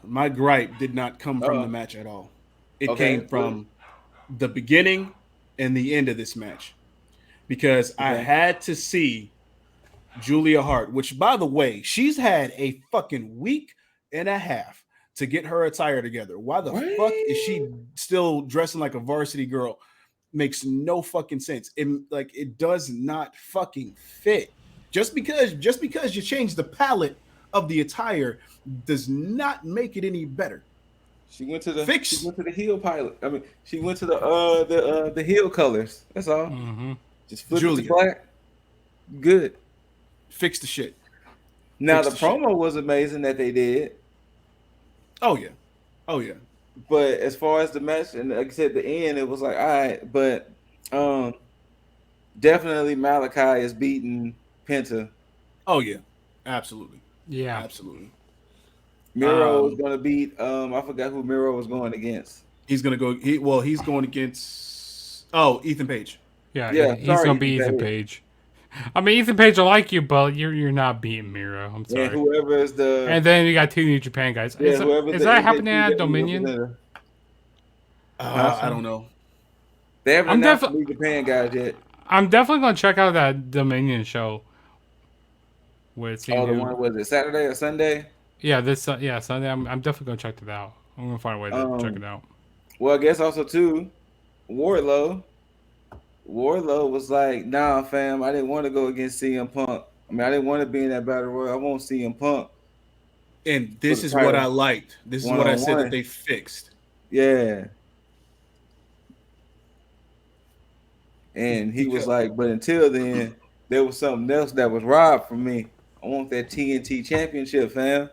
My gripe did not come from the match at all. It came from the beginning and the end of this match, because I had to see Julia Hart, which, by the way, she's had a fucking week and a half to get her attire together. Why the fuck is she still dressing like a varsity girl? Makes no fucking sense. It does not fucking fit. Just because you change the palette of the attire does not make it any better. She went to the heel pilot. I mean, she went to the heel colors. That's all. Just flip it to black. Good. Fix the shit. Now the promo was amazing that they did. Oh yeah. But as far as the match, and like I said, the end, it was like, all right, but definitely Malachi is beating Penta. Oh yeah, absolutely. Yeah, absolutely. Miro is gonna beat. I forgot who Miro was going against. He's gonna go. He's going against. Oh, Ethan Page. Yeah. He's gonna beat Ethan Page. I mean, Ethan Page, I like you, but you're not beating Miro. I'm sorry. And whoever is the. And then you got 2 New Japan guys. Yeah, is that happening at Dominion? I don't know. They haven't announced the New Japan guys yet. I'm definitely gonna check out that Dominion show. The one, was it Saturday or Sunday? Yeah, Sunday. I'm definitely gonna check it out. I'm gonna find a way to check it out. Well, I guess also too, Wardlow was like, nah, fam, I didn't want to go against CM Punk. I mean, I didn't want to be in that battle royal. I won't CM Punk. And this is what I liked. This is what I said that they fixed. Yeah. And he was like, but until then, there was something else that was robbed from me. I want that TNT championship, fam.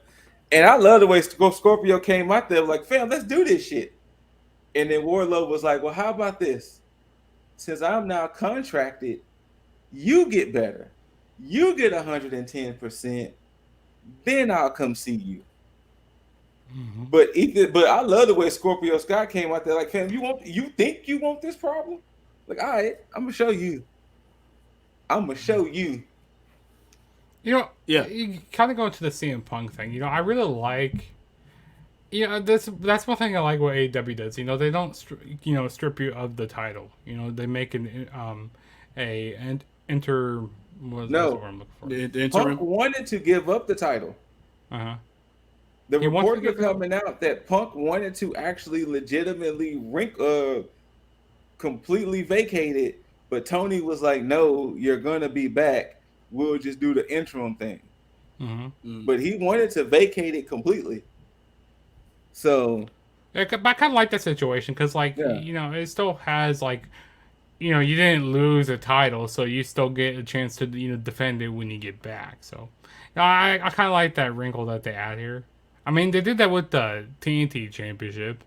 And I love the way Scorpio came out there like, fam, let's do this shit. And then Wardlow was like, well, how about this? Since I'm now contracted, you get better. You get 110%. Then I'll come see you. Mm-hmm. But I love the way Scorpio Sky came out there like, fam, you think you want this problem? Like, all right, I'm gonna show you. You know, yeah. You kind of go into the CM Punk thing. You know, I really like. You know, that's one thing I like what AEW does. You know, they don't strip you of the title. You know, they make an enter. What's the word I'm looking for? Punk wanted to give up the title. The reports are coming out that Punk wanted to actually legitimately completely vacate it, but Tony was like, "No, you're gonna be back. We'll just do the interim thing." Mm-hmm. But he wanted to vacate it completely. So, I kind of like that situation because, like, you know, it still has like, you know, you didn't lose a title, so you still get a chance to defend it when you get back. So, I kind of like that wrinkle that they add here. I mean, they did that with the TNT Championship.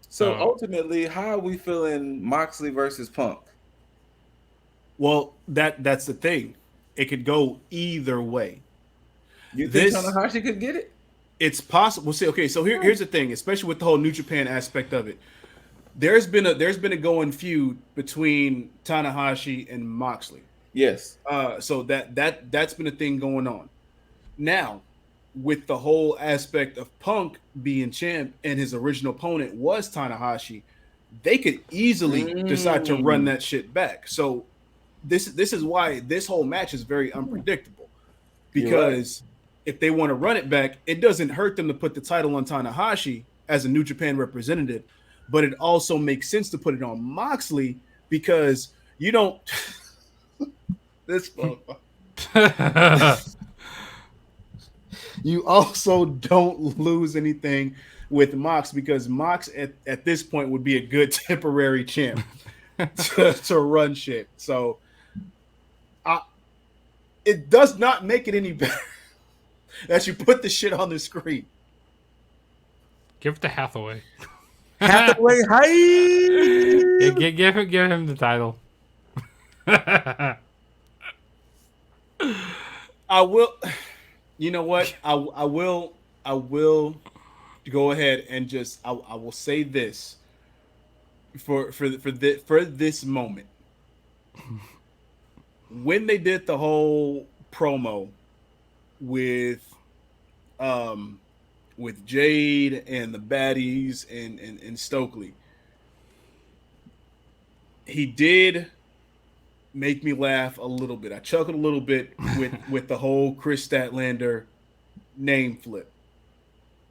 So ultimately, how are we feeling Moxley versus Punk? Well, that's the thing. It could go either way. You think Tanahashi could get it? It's possible. See, okay, so here's the thing, especially with the whole New Japan aspect of it. There's been a going feud between Tanahashi and Moxley. Yes. So that's been a thing going on. Now, with the whole aspect of Punk being champ and his original opponent was Tanahashi, they could easily decide to run that shit back. So this is why this whole match is very unpredictable. Because if they want to run it back, it doesn't hurt them to put the title on Tanahashi as a New Japan representative, but it also makes sense to put it on Moxley because you don't this you also don't lose anything with Mox because Mox at this point would be a good temporary champ to run shit. So it does not make it any better that you put the shit on the screen. Give it to Hathaway. Hathaway, hi. Give him the title. I will. You know what? I will go ahead and just I will say this for this moment. When they did the whole promo with Jade and the baddies and Stokely, he did make me laugh a little bit. I chuckled a little bit with the whole Chris Statlander name flip.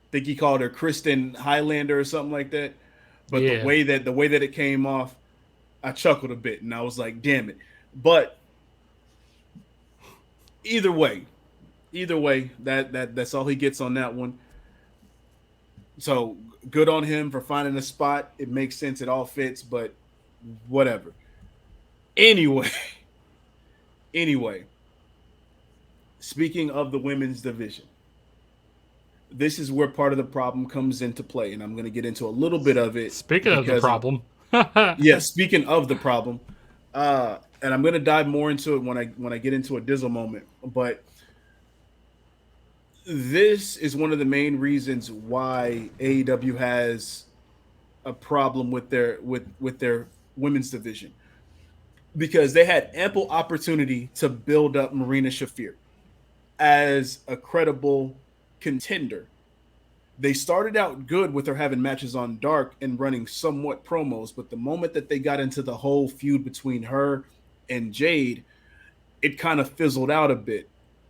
I think he called her Kristen Highlander or something like that. But the way that it came off, I chuckled a bit and I was like, damn it. But either way, that's all he gets on that one. So good on him for finding a spot. It makes sense. It all fits, but whatever. Anyway, speaking of the women's division, this is where part of the problem comes into play, and I'm going to get into a little bit of it. Speaking of the problem. Speaking of the problem, and I'm going to dive more into it when I get into a Dizzle moment, but this is one of the main reasons why AEW has a problem with their women's division. Because they had ample opportunity to build up Marina Shafir as a credible contender. They started out good with her having matches on Dark and running somewhat promos, but the moment that they got into the whole feud between her and Jade, it kind of fizzled out a bit,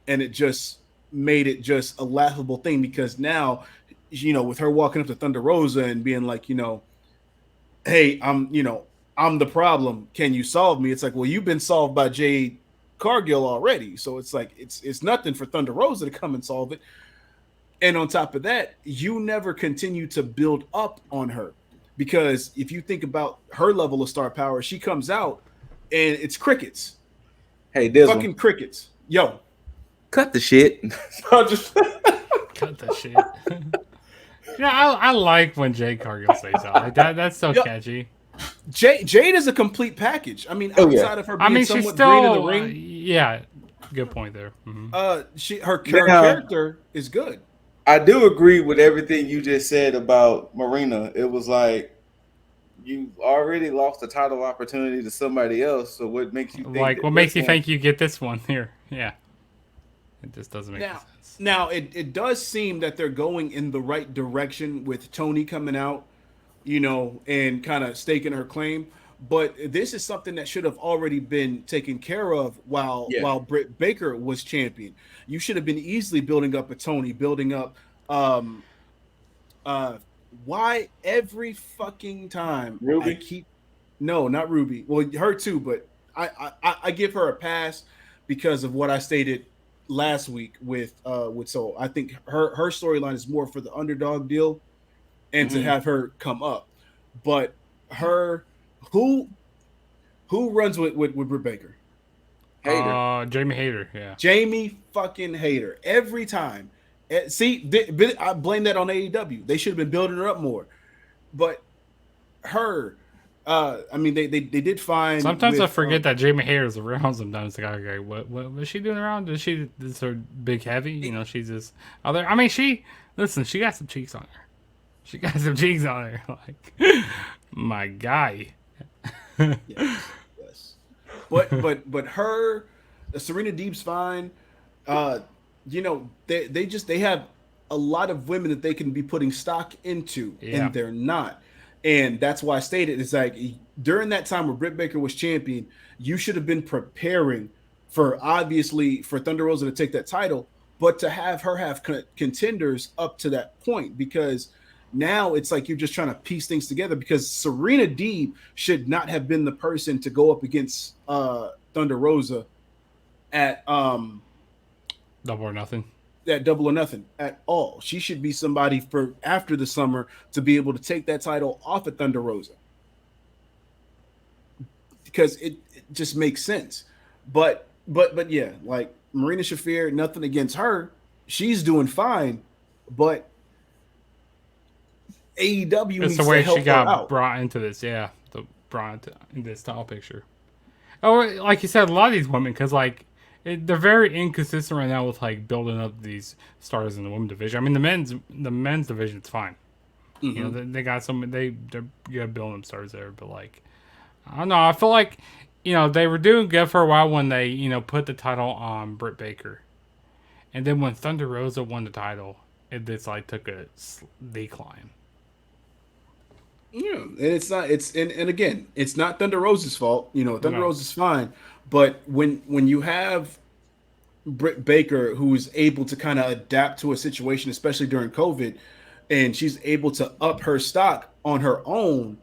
and it just made it just a laughable thing because now, with her walking up to Thunder Rosa and being like, hey, I'm the problem. Can you solve me? It's like, well, you've been solved by Jade Cargill already. So it's like, it's nothing for Thunder Rosa to come and solve it. And on top of that, you never continue to build up on her because if you think about her level of star power, she comes out and it's crickets. Hey, this fucking crickets. Yo. Cut the shit. Cut the shit. Yeah, I like when Jade Cargill says that. Like that's so catchy. Jade is a complete package. I mean, outside of her being she's somewhat still green in the ring, yeah, good point there. her character is good. I do agree with everything you just said about Marina. It was like you already lost the title opportunity to somebody else. So what makes you think? Like, what makes you think you get this one here? Yeah, it just doesn't make sense. Now it does seem that they're going in the right direction with Tony coming out, and kind of staking her claim. But this is something that should have already been taken care of while Britt Baker was champion. You should have been easily building up a Tony, building up. Why every fucking time Ruby? No, not Ruby. Well, her too, but I give her a pass because of what I stated last week with Soul. I think her storyline is more for the underdog deal and to have her come up. But her who runs with Britt Baker? Jamie Hayter, yeah. Jamie fucking Hayter. Every time. See, I blame that on AEW. They should have been building her up more. But her, I mean, they did fine. Sometimes I forget that Jamie Hayter is around. Sometimes like, okay, what was she doing around? Is her big heavy? She's just other. I mean, she got some cheeks on her. She got some cheeks on her. Like my guy. yes. But her, Serena Deeb's fine. They have a lot of women that they can be putting stock into, and they're not. And that's why I stated, it's like during that time where Britt Baker was champion, you should have been preparing for Thunder Rosa to take that title, but to have her have contenders up to that point, because now it's like you're just trying to piece things together, because Serena Deeb should not have been the person to go up against Thunder Rosa at Double or Nothing. At Double or Nothing at all. She should be somebody for after the summer to be able to take that title off of Thunder Rosa, because it just makes sense. But yeah, like Marina Shafir, nothing against her, she's doing fine, but AEW needs the way to help she got her out. brought into this, brought in this style picture. Oh, like you said, a lot of these women, because they're very inconsistent right now with like building up these stars in the women's division. I mean, the men's division is fine. They got they're building up stars there, but like I don't know. I feel like they were doing good for a while when they put the title on Britt Baker, and then when Thunder Rosa won the title, it just like took a decline. Yeah, and it's not. And again, it's not Thunder Rosa's fault. Thunder Rosa's fine, but when you have Britt Baker, who is able to kind of adapt to a situation, especially during COVID, and she's able to up her stock on her own,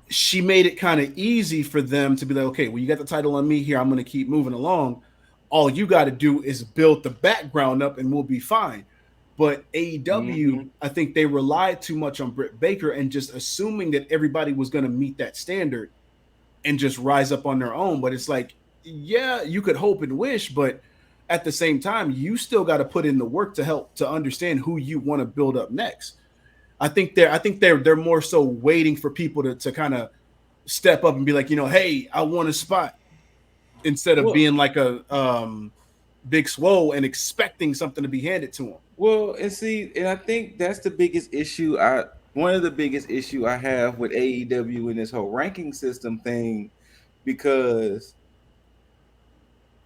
she made it kind of easy for them to be like, okay, well, you got the title on me here. I'm going to keep moving along. All you got to do is build the background up, and we'll be fine. But AEW, I think they relied too much on Britt Baker and just assuming that everybody was going to meet that standard and just rise up on their own. But it's like, yeah, you could hope and wish, but at the same time, you still got to put in the work to help to understand who you want to build up next. I think they're more so waiting for people to kind of step up and be like, hey, I want a spot, instead of being like a Big Swole and expecting something to be handed to them. Well, and I think that's the biggest issue. One of the biggest issue I have with AEW and this whole ranking system thing, because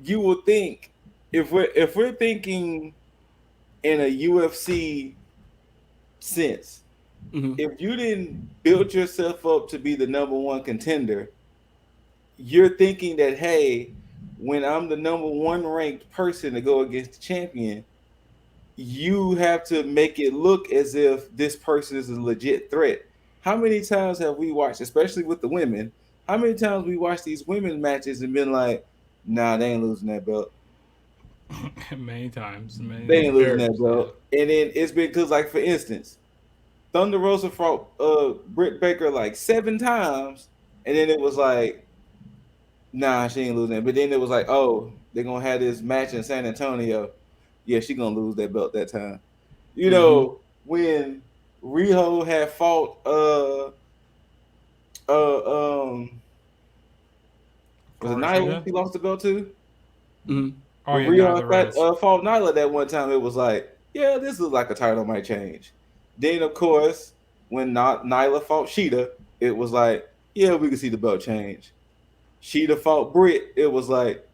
you will think if we're thinking in a UFC sense, if you didn't build yourself up to be the number one contender, you're thinking that, hey, when I'm the number one ranked person to go against the champion, you have to make it look as if this person is a legit threat. How many times have we watched, especially with the women, how many times we watched these women matches and been like, nah, they ain't losing that belt? Many times. They ain't losing that belt. And then it's been because, like, for instance, Thunder Rosa fought Britt Baker like 7 times, and then it was like, nah, she ain't losing it. But then it was like, oh, they're going to have this match in San Antonio. Yeah, she going to lose that belt that time. When Riho had fought was it Nyla he lost to go to? Mm-hmm. Oh When yeah, Riho Nyla fought Nyla that one time, it was like, yeah, this looks like a title might change. Then of course, when Nyla fought Sheeta, it was like, yeah, we can see the belt change. Sheeta fought Britt, it was like,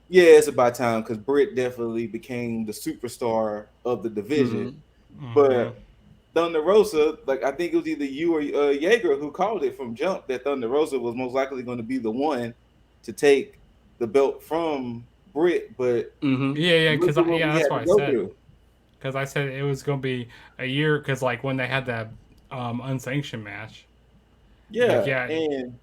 yeah, it's about time because Britt definitely became the superstar of the division. Mm-hmm. But Thunder Rosa, like I think it was either you or Jaeger who called it from jump that Thunder Rosa was most likely going to be the one to take the belt from Britt. But Mm-hmm. Yeah, look at what we that's had what to I go said. through. Because I said it was going to be a year. Because like when they had that unsanctioned match, like Yeah, yeah, and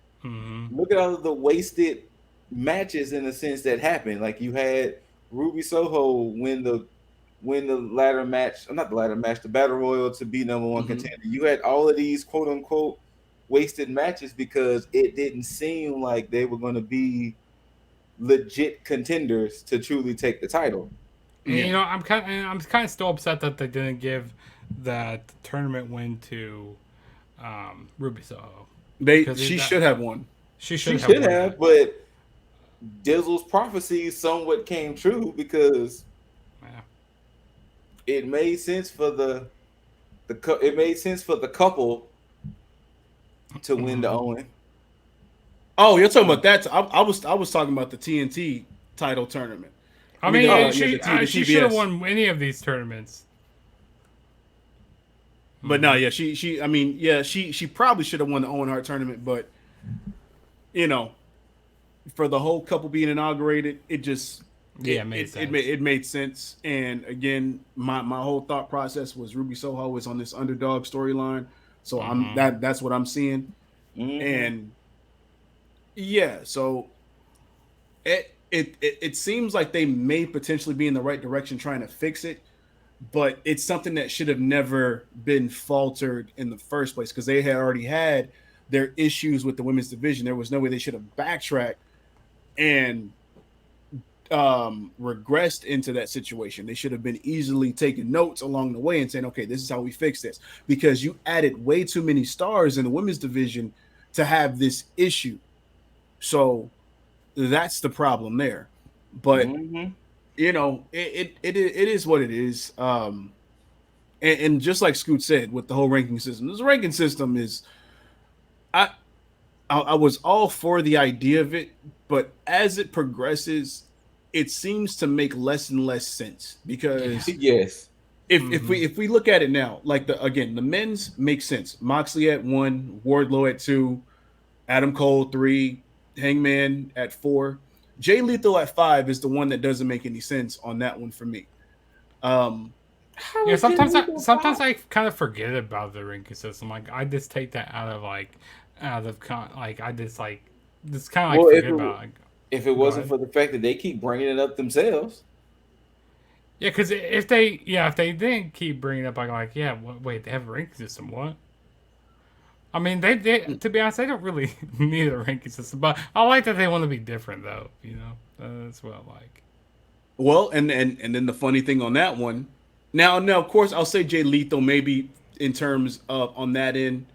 look at all of the wasted matches in the sense that happened. Like you had Ruby Soho win the ladder match, not the ladder match, the battle royal to be number one contender. You had all of these quote unquote wasted matches because it didn't seem like they were going to be legit contenders to truly take the title. And Yeah. you know, I'm kind of still upset that they didn't give that tournament win to Ruby Soho because She should have won. She She should have should won have, that. but Dizzle's prophecy somewhat came true because Yeah. it made sense for it made sense for the couple to win the Owen. Oh, you're talking about that? I was talking about the TNT title tournament. I mean, the she should have TBS. won any of these tournaments. But no, yeah, she probably should have won the Owen Hart tournament, but you know, for the whole couple being inaugurated, it just it made sense. It made sense. And again, my whole thought process was Ruby Soho is on this underdog storyline, so that's what I'm seeing, and yeah, so it seems like they may potentially be in the right direction trying to fix it, but it's something that should have never been faltered in the first place because they had already had their issues with the women's division. There was no way they should have backtracked and regressed into that situation. They should have been easily taking notes along the way and saying, okay, this is how we fix this, because you added way too many stars in the women's division to have this issue. So that's the problem there. But you know, it is what it is. And just like Scoot said with the whole ranking system, this ranking system is I was all for the idea of it, but as it progresses, it seems to make less and less sense because yes, if we look at it now, like the men's makes sense. Moxley at 1, Wardlow at 2, Adam Cole 3, Hangman at 4, Jay Lethal at 5 is the one that doesn't make any sense on that one for me. Yeah, sometimes I kind of forget about the ranking system. Like I just take that out of I just kind of forget about. If it wasn't for the fact that they keep bringing it up themselves. Yeah, because if they didn't keep bringing it up, wait, they have a ranking system. What? I mean, they to be honest, they don't really need a ranking system, but I like that they want to be different, though. You know, that's what I like. Well, and then the funny thing on that one, now of course I'll say Jay Lethal maybe in terms of on that end,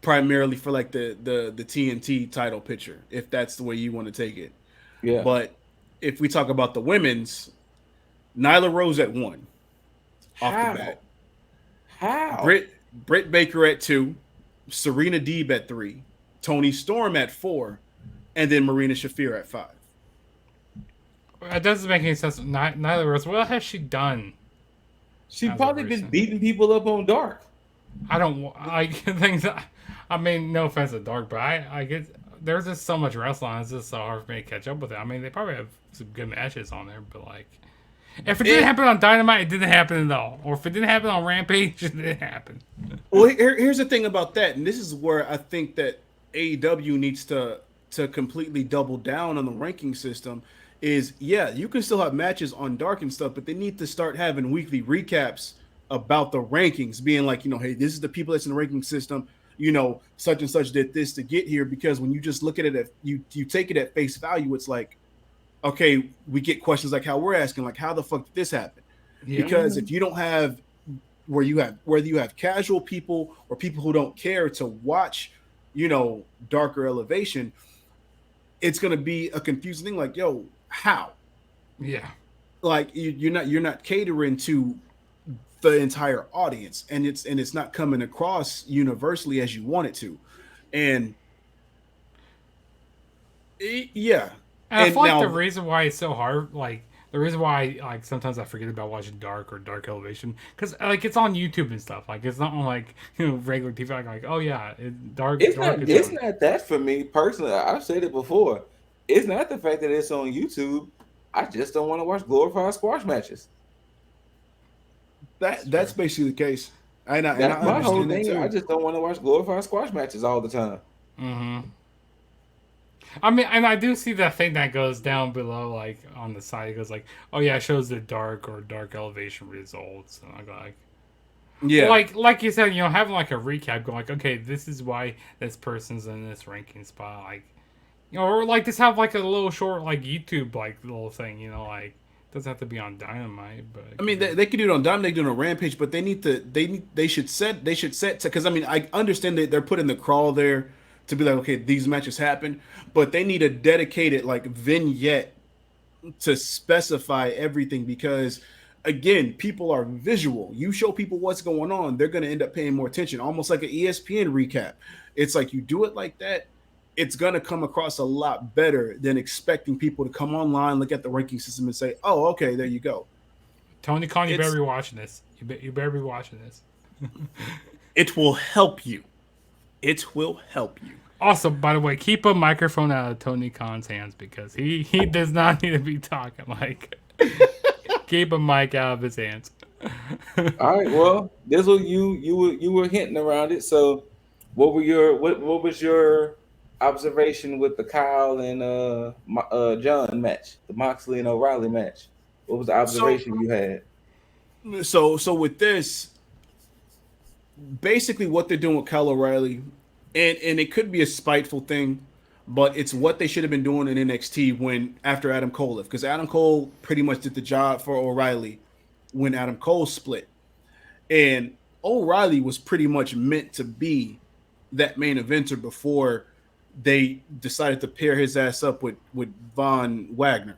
primarily for like the TNT title picture, if that's the way you want to take it. Yeah. But if we talk about the women's, Nyla Rose at 1 off the bat. How? Britt Baker at 2, Serena Deeb at 3, Toni Storm at 4, and then Marina Shafir at 5. It doesn't make any sense. Nyla Rose, what has she done? She's probably been beating people up on Dark. I things. I mean, no offense to Dark, but I get there's just so much wrestling. It's just so hard for me to catch up with it. I mean, they probably have some good matches on there, but like, if it didn't happen on Dynamite, it didn't happen at all. Or if it didn't happen on Rampage, it didn't happen. Well, here's the thing about that, and this is where I think that AEW needs to completely double down on the ranking system. Is you can still have matches on Dark and stuff, but they need to start having weekly recaps about the rankings, being like, you know, hey, this is the people that's in the ranking system. You know, such and such did this to get here. Because when you just look at it, you take it at face value, it's like, okay, we get questions like how we're asking, like, how the fuck did this happen? Yeah. Because if you don't have whether you have casual people or people who don't care to watch, darker elevation, it's going to be a confusing thing. Like, yo, how? Yeah. Like you're not catering to the entire audience, and it's not coming across universally as you want it to, and yeah. And I And feel like now, the reason why it's so hard, like the reason why, like sometimes I forget about watching Dark or Dark Elevation, because like it's on YouTube and stuff. Like it's not on like regular TV. Like oh yeah, Dark. It's Dark not. is It's on. not that for me personally. I've said it before. It's not the fact that it's on YouTube. I just don't want to watch glorified squash matches. that's basically the case. And I That's my whole understand that thing. I too. just don't want to watch glorified squash matches all the time. Mm-hmm. I mean, and I do see that thing that goes down below, like on the side. It goes like, "Oh yeah, it shows the dark or dark elevation results." And I go like, Yeah. like you said, having like a recap, going like, "Okay, this is why this person's in this ranking spot." Like, or like just have like a little short like YouTube like little thing. Like it doesn't have to be on Dynamite, but I mean, they could do it on Dom, they could do it on Rampage, but they should set because I mean I understand that they're putting the crawl there to be like, okay, these matches happen, but they need a dedicated like vignette to specify everything, because again, people are visual. You show people what's going on, they're going to end up paying more attention, almost like an ESPN recap. It's like you do it like that, it's going to come across a lot better than expecting people to come online, look at the ranking system and say, oh, okay, there you go. Tony Khan, you better be watching this. You better be watching this. It will help you. It will help you. Also, by the way, keep a microphone out of Tony Khan's hands, because he does not need to be talking. Like, keep a mic out of his hands. All right. Well, this was you were hinting around it. So, what was your observation with the Kyle and John match, the Moxley and O'Reilly match? What was the observation you had? So with this, basically what they're doing with Kyle O'Reilly, and it could be a spiteful thing, but it's what they should have been doing in NXT after Adam Cole left, because Adam Cole pretty much did the job for O'Reilly when Adam Cole split, and O'Reilly was pretty much meant to be that main eventer before they decided to pair his ass up with Von Wagner.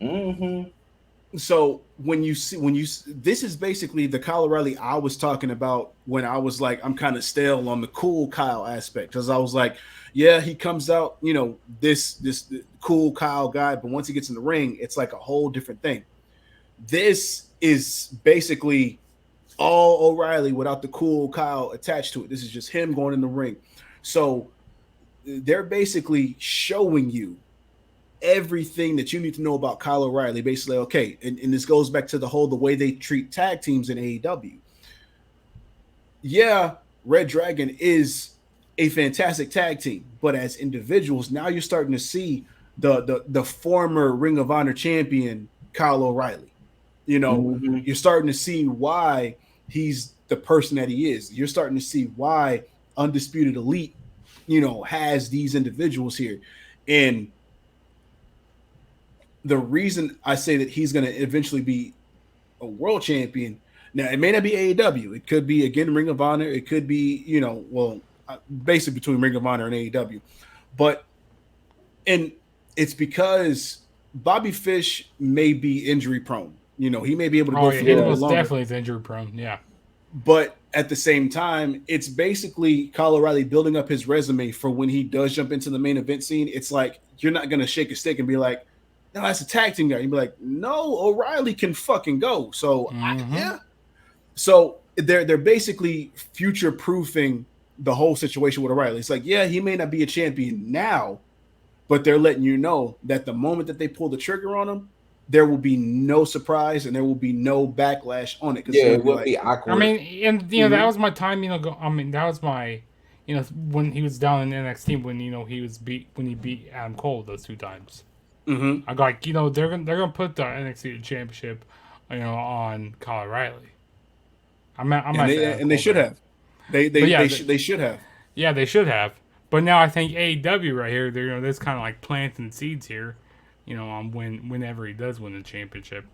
Mm-hmm. So when you this is basically the Kyle O'Reilly I was talking about when I was like, I'm kind of stale on the cool Kyle aspect, because I was like, yeah, he comes out, this cool Kyle guy, but once he gets in the ring, it's like a whole different thing. This is basically all O'Reilly without the cool Kyle attached to it. This is just him going in the ring. So they're basically showing you everything that you need to know about Kyle O'Reilly. Basically, okay, and this goes back to the way they treat tag teams in AEW. Yeah, Red Dragon is a fantastic tag team, but as individuals, now you're starting to see the former Ring of Honor champion Kyle O'Reilly. You're starting to see why he's the person that he is. You're starting to see why Undisputed Elite, has these individuals here. And the reason I say that he's going to eventually be a world champion, now it may not be AEW. It could be, again, Ring of Honor. It could be, basically between Ring of Honor and AEW. And it's because Bobby Fish may be injury prone. He may be able to go for a little bit longer. Definitely is injury prone, yeah. But at the same time, it's basically Kyle O'Reilly building up his resume for when he does jump into the main event scene. It's like, you're not going to shake a stick and be like, no, that's a tag team guy. You'd be like, no, O'Reilly can fucking go. So, yeah. So they're basically future proofing the whole situation with O'Reilly. It's like, yeah, he may not be a champion now, but they're letting you know that the moment that they pull the trigger on him, there will be no surprise and there will be no backlash on it. Yeah, it will be awkward. I mean, and that was my time. That was my, when he was down in NXT, when he beat Adam Cole those 2 times. Mm-hmm. I like, they're gonna put the NXT championship, on Kyle O'Reilly. They should have. They should have. Yeah, they should have. But now I think AEW right here, they're this kind of like planting seeds here, on whenever he does win the championship.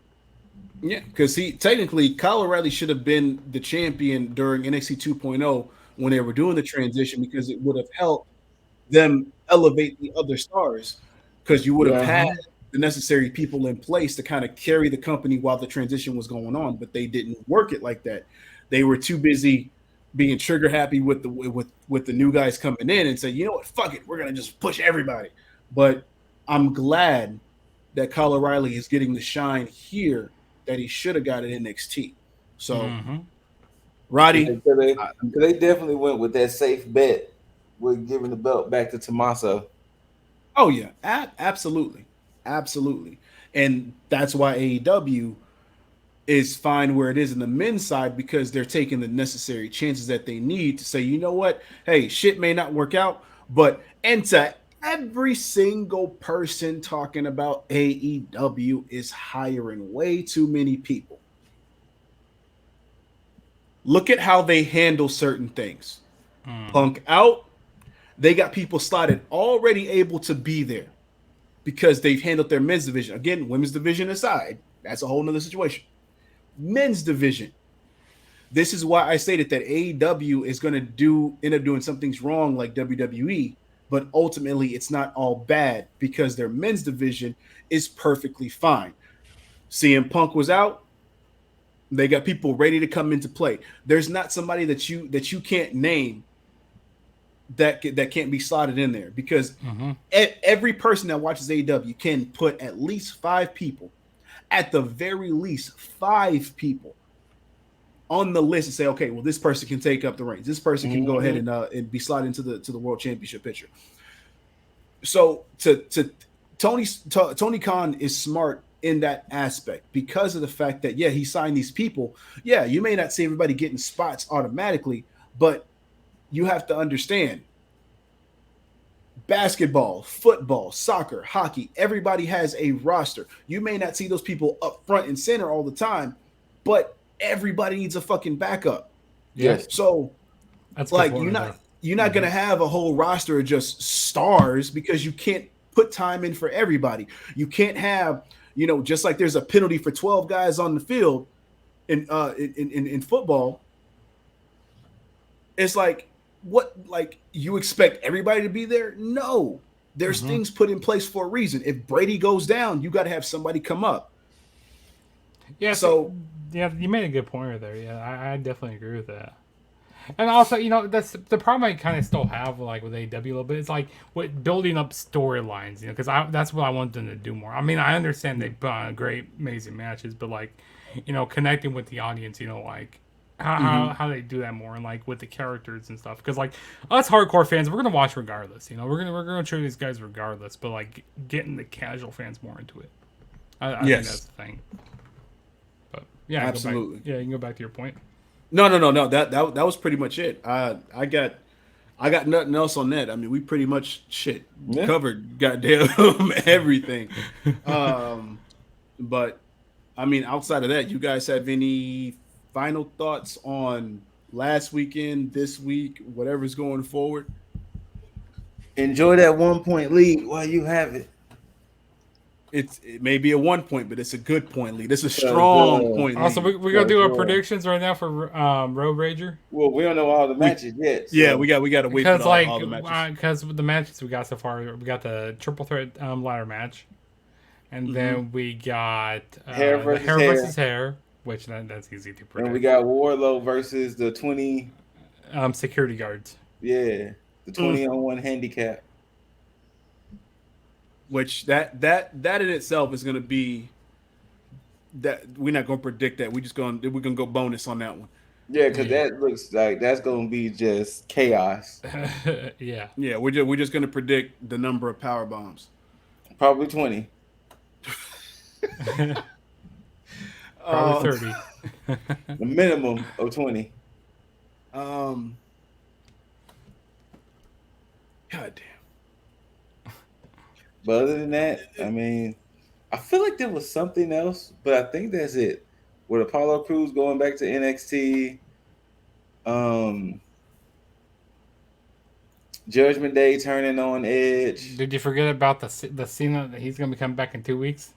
Yeah, because technically Kyle O'Reilly should have been the champion during NXT 2.0 when they were doing the transition because it would have helped them elevate the other stars because you would have had Uh-huh. the necessary people in place to kind of carry the company while the transition was going on, but they didn't work it like that. They were too busy being trigger happy with the new guys coming in and say, you know what, fuck it, we're gonna just push everybody. But I'm glad that Kyle O'Reilly is getting the shine here that he should have got at NXT. So, Mm-hmm. Roddy, They definitely went with that safe bet with giving the belt back to Tommaso. oh yeah, absolutely, absolutely, and that's why AEW is fine where it is in the men's side because they're taking the necessary chances that they need to say, you know what, hey, shit may not work out, but and to every single person talking about AEW is hiring way too many people. Look at how they handle certain things. Mm-hmm. Punk out, they got people slotted already able to be there because they've handled their men's division. Again, women's division aside, that's a whole nother situation. Men's division. This is why I stated that AEW is going to end up doing some things wrong like WWE, but ultimately it's not all bad because their men's division is perfectly fine. CM Punk was out. They got people ready to come into play. There's not somebody that you can't name that can't be slotted in there because Mm-hmm. every person that watches AEW can put at least 5 people, at the very least 5 people on the list and say, okay, well, this person can take up the reins. This person can go ahead Mm-hmm. and be slotted into the world championship picture. So to Tony Khan is smart in that aspect because of the fact that he signed these people. Yeah, you may not see everybody getting spots automatically, but you have to understand basketball, football, soccer, hockey, everybody has a roster. You may not see those people up front and center all the time, but everybody needs a fucking backup. Yeah, Yes. So, that's a good like, point right there. you're not gonna have a whole roster of just stars because you can't put time in for everybody. You can't have, just like there's a penalty for 12 guys on the field in football. It's like, what, like, you expect everybody to be there? No, there's Mm-hmm. things put in place for a reason. If Brady goes down, you got to have somebody come up. Yes, So yeah, you made a good point right there. Yeah, I definitely agree with that. And also, that's the problem I kind of still have like with AEW a little bit. It's like with building up storylines, because that's what I want them to do more. I mean, I understand they put on great, amazing matches, but like, connecting with the audience, like how they do that more and like with the characters and stuff. Because like us hardcore fans, we're gonna watch regardless. We're gonna cheer these guys regardless. But like getting the casual fans more into it, I think that's yes, the thing. But yeah, absolutely. you can go back to your point. No. That was pretty much it. I got nothing else on that. I mean, we pretty much Yeah. covered goddamn everything. But I mean, outside of that, you guys have any final thoughts on last weekend, this week, whatever's going forward? Enjoy that 1 point lead while you have it. It may be a 1 point, but it's a good point lead. It's a Because strong point Also, lead. we gonna do our predictions right now for Road Rager. well, we don't know all the We matches yet. Yeah, So we got to wait for Because like all the matches. because with the matches we got so far, we got the triple threat ladder match, and then we got hair the versus hair hair. versus hair, which that's easy to predict. And we got Warlow versus the 20. Security guards. Yeah, the 20-on-1 handicap. Which that in itself is going to be that we're not going to predict that. We're gonna go bonus on that one. Yeah, because that looks like that's gonna be just chaos. Yeah. Yeah, we're just going to predict the number of power bombs. Probably 20. Probably 30. The minimum of 20. God damn. But other than that, I mean, I feel like there was something else, but I think that's it. With Apollo Crews going back to NXT, Judgment Day turning on Edge. Did you forget about the scene that he's gonna be coming back in 2 weeks?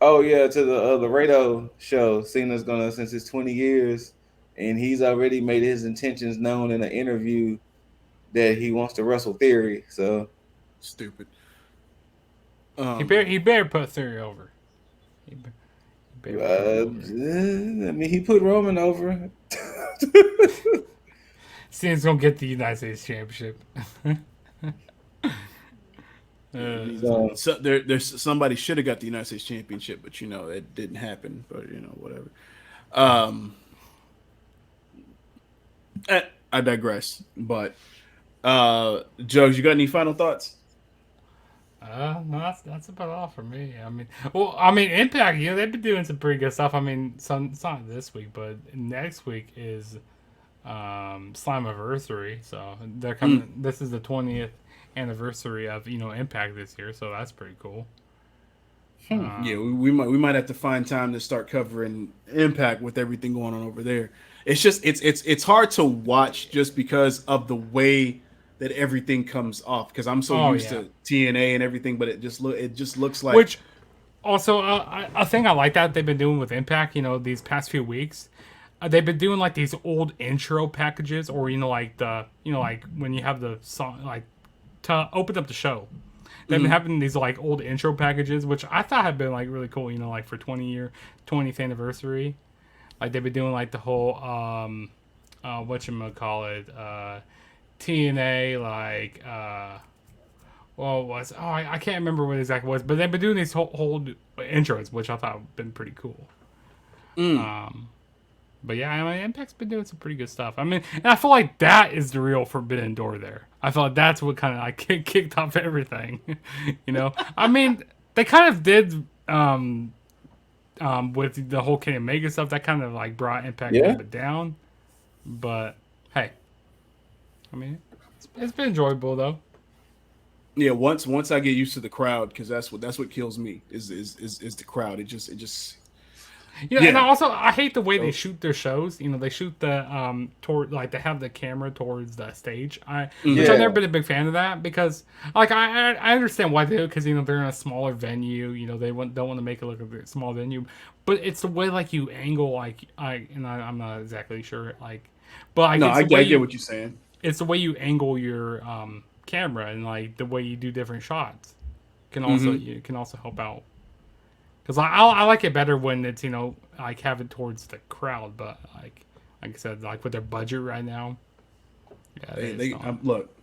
Oh yeah, to the radio show. Cena's gonna, since it's 20 years, and he's already made his intentions known in an interview that he wants to wrestle Theory. So stupid. He better put Theory over. He better put over. I mean, he put Roman over. Cena's gonna get the United States Championship. So there's somebody should have got the United States Championship, but you know it didn't happen. But you know whatever. I digress. But Jugs, you got any final thoughts? No, that's about all for me. I mean, Impact. You know, they've been doing some pretty good stuff. I mean, it's not this week, but next week is Slammiversary. So they're coming. This is the 20th anniversary of Impact this year, so that's pretty cool. Yeah, we might have to find time to start covering Impact with everything going on over there. It's just it's hard to watch just because of the way that everything comes off, because I'm so used to TNA and everything, but it just looks like. Which also a thing I like that they've been doing with Impact, these past few weeks. They've been doing like these old intro packages, or like when you have the song like to open up the show. They've been having these like old intro packages, which I thought had been like really cool. Like for 20th anniversary, like they've been doing like the whole whatchamacallit, TNA like I can't remember what exactly it was, but they've been doing these whole intros, which I thought have been pretty cool. But yeah, I mean, Impact's been doing some pretty good stuff. I mean, and I feel like that is the real Forbidden Door there. I feel like that's what kind of like kicked off everything. I mean, they kind of did with the whole Kenny Omega stuff. That kind of like brought Impact a little bit down. But hey, I mean, it's been enjoyable though. Yeah, once I get used to the crowd, because that's what kills me is the crowd. It just. And also I hate the way they shoot their shows. They shoot the toward, like, they have the camera towards the stage. Which I've never been a big fan of that, because like I understand why they do it, because they're in a smaller venue. They don't want to make it look like a small venue, but it's the way like you angle I'm not exactly sure but I get what you're saying. It's the way you angle your camera, and like the way you do different shots can also help out. Because I like it better when it's like have it towards the crowd, but like I said, like with their budget right now, look,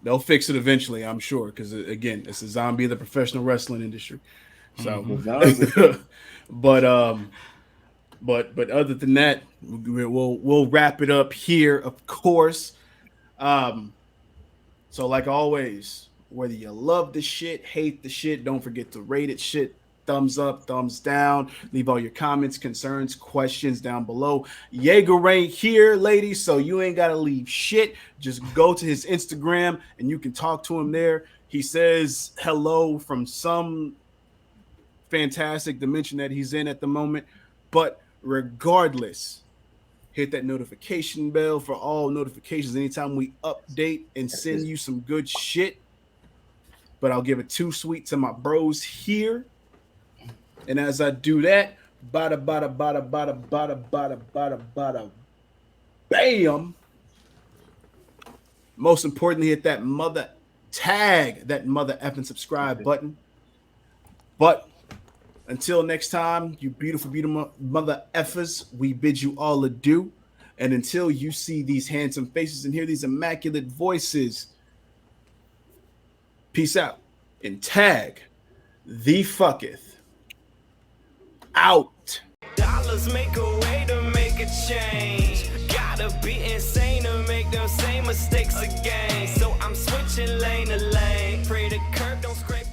they'll fix it eventually, I'm sure. Because again, it's a zombie of the professional wrestling industry. So, but other than that, we'll wrap it up here, of course. So like always, whether you love the shit, hate the shit, don't forget to rate it shit. Thumbs up, thumbs down. Leave all your comments, concerns, questions down below. Jaeger ain't here, ladies, so you ain't got to leave shit. Just go to his Instagram and you can talk to him there. He says hello from some fantastic dimension that he's in at the moment. But regardless, hit that notification bell for all notifications anytime we update and send you some good shit. But I'll give it too sweet to my bros here. And as I do that, bada, bada, bada, bada, bada, bada, bada, bada, bam. Most importantly, hit that mother effing subscribe button. But until next time, you beautiful, beautiful mother effers, we bid you all adieu. And until you see these handsome faces and hear these immaculate voices, peace out. And tag the fucketh out. Dollars make a way to make a change. Gotta be insane to make them same mistakes again. So I'm switching lane to lane. Pray the curb don't scrape.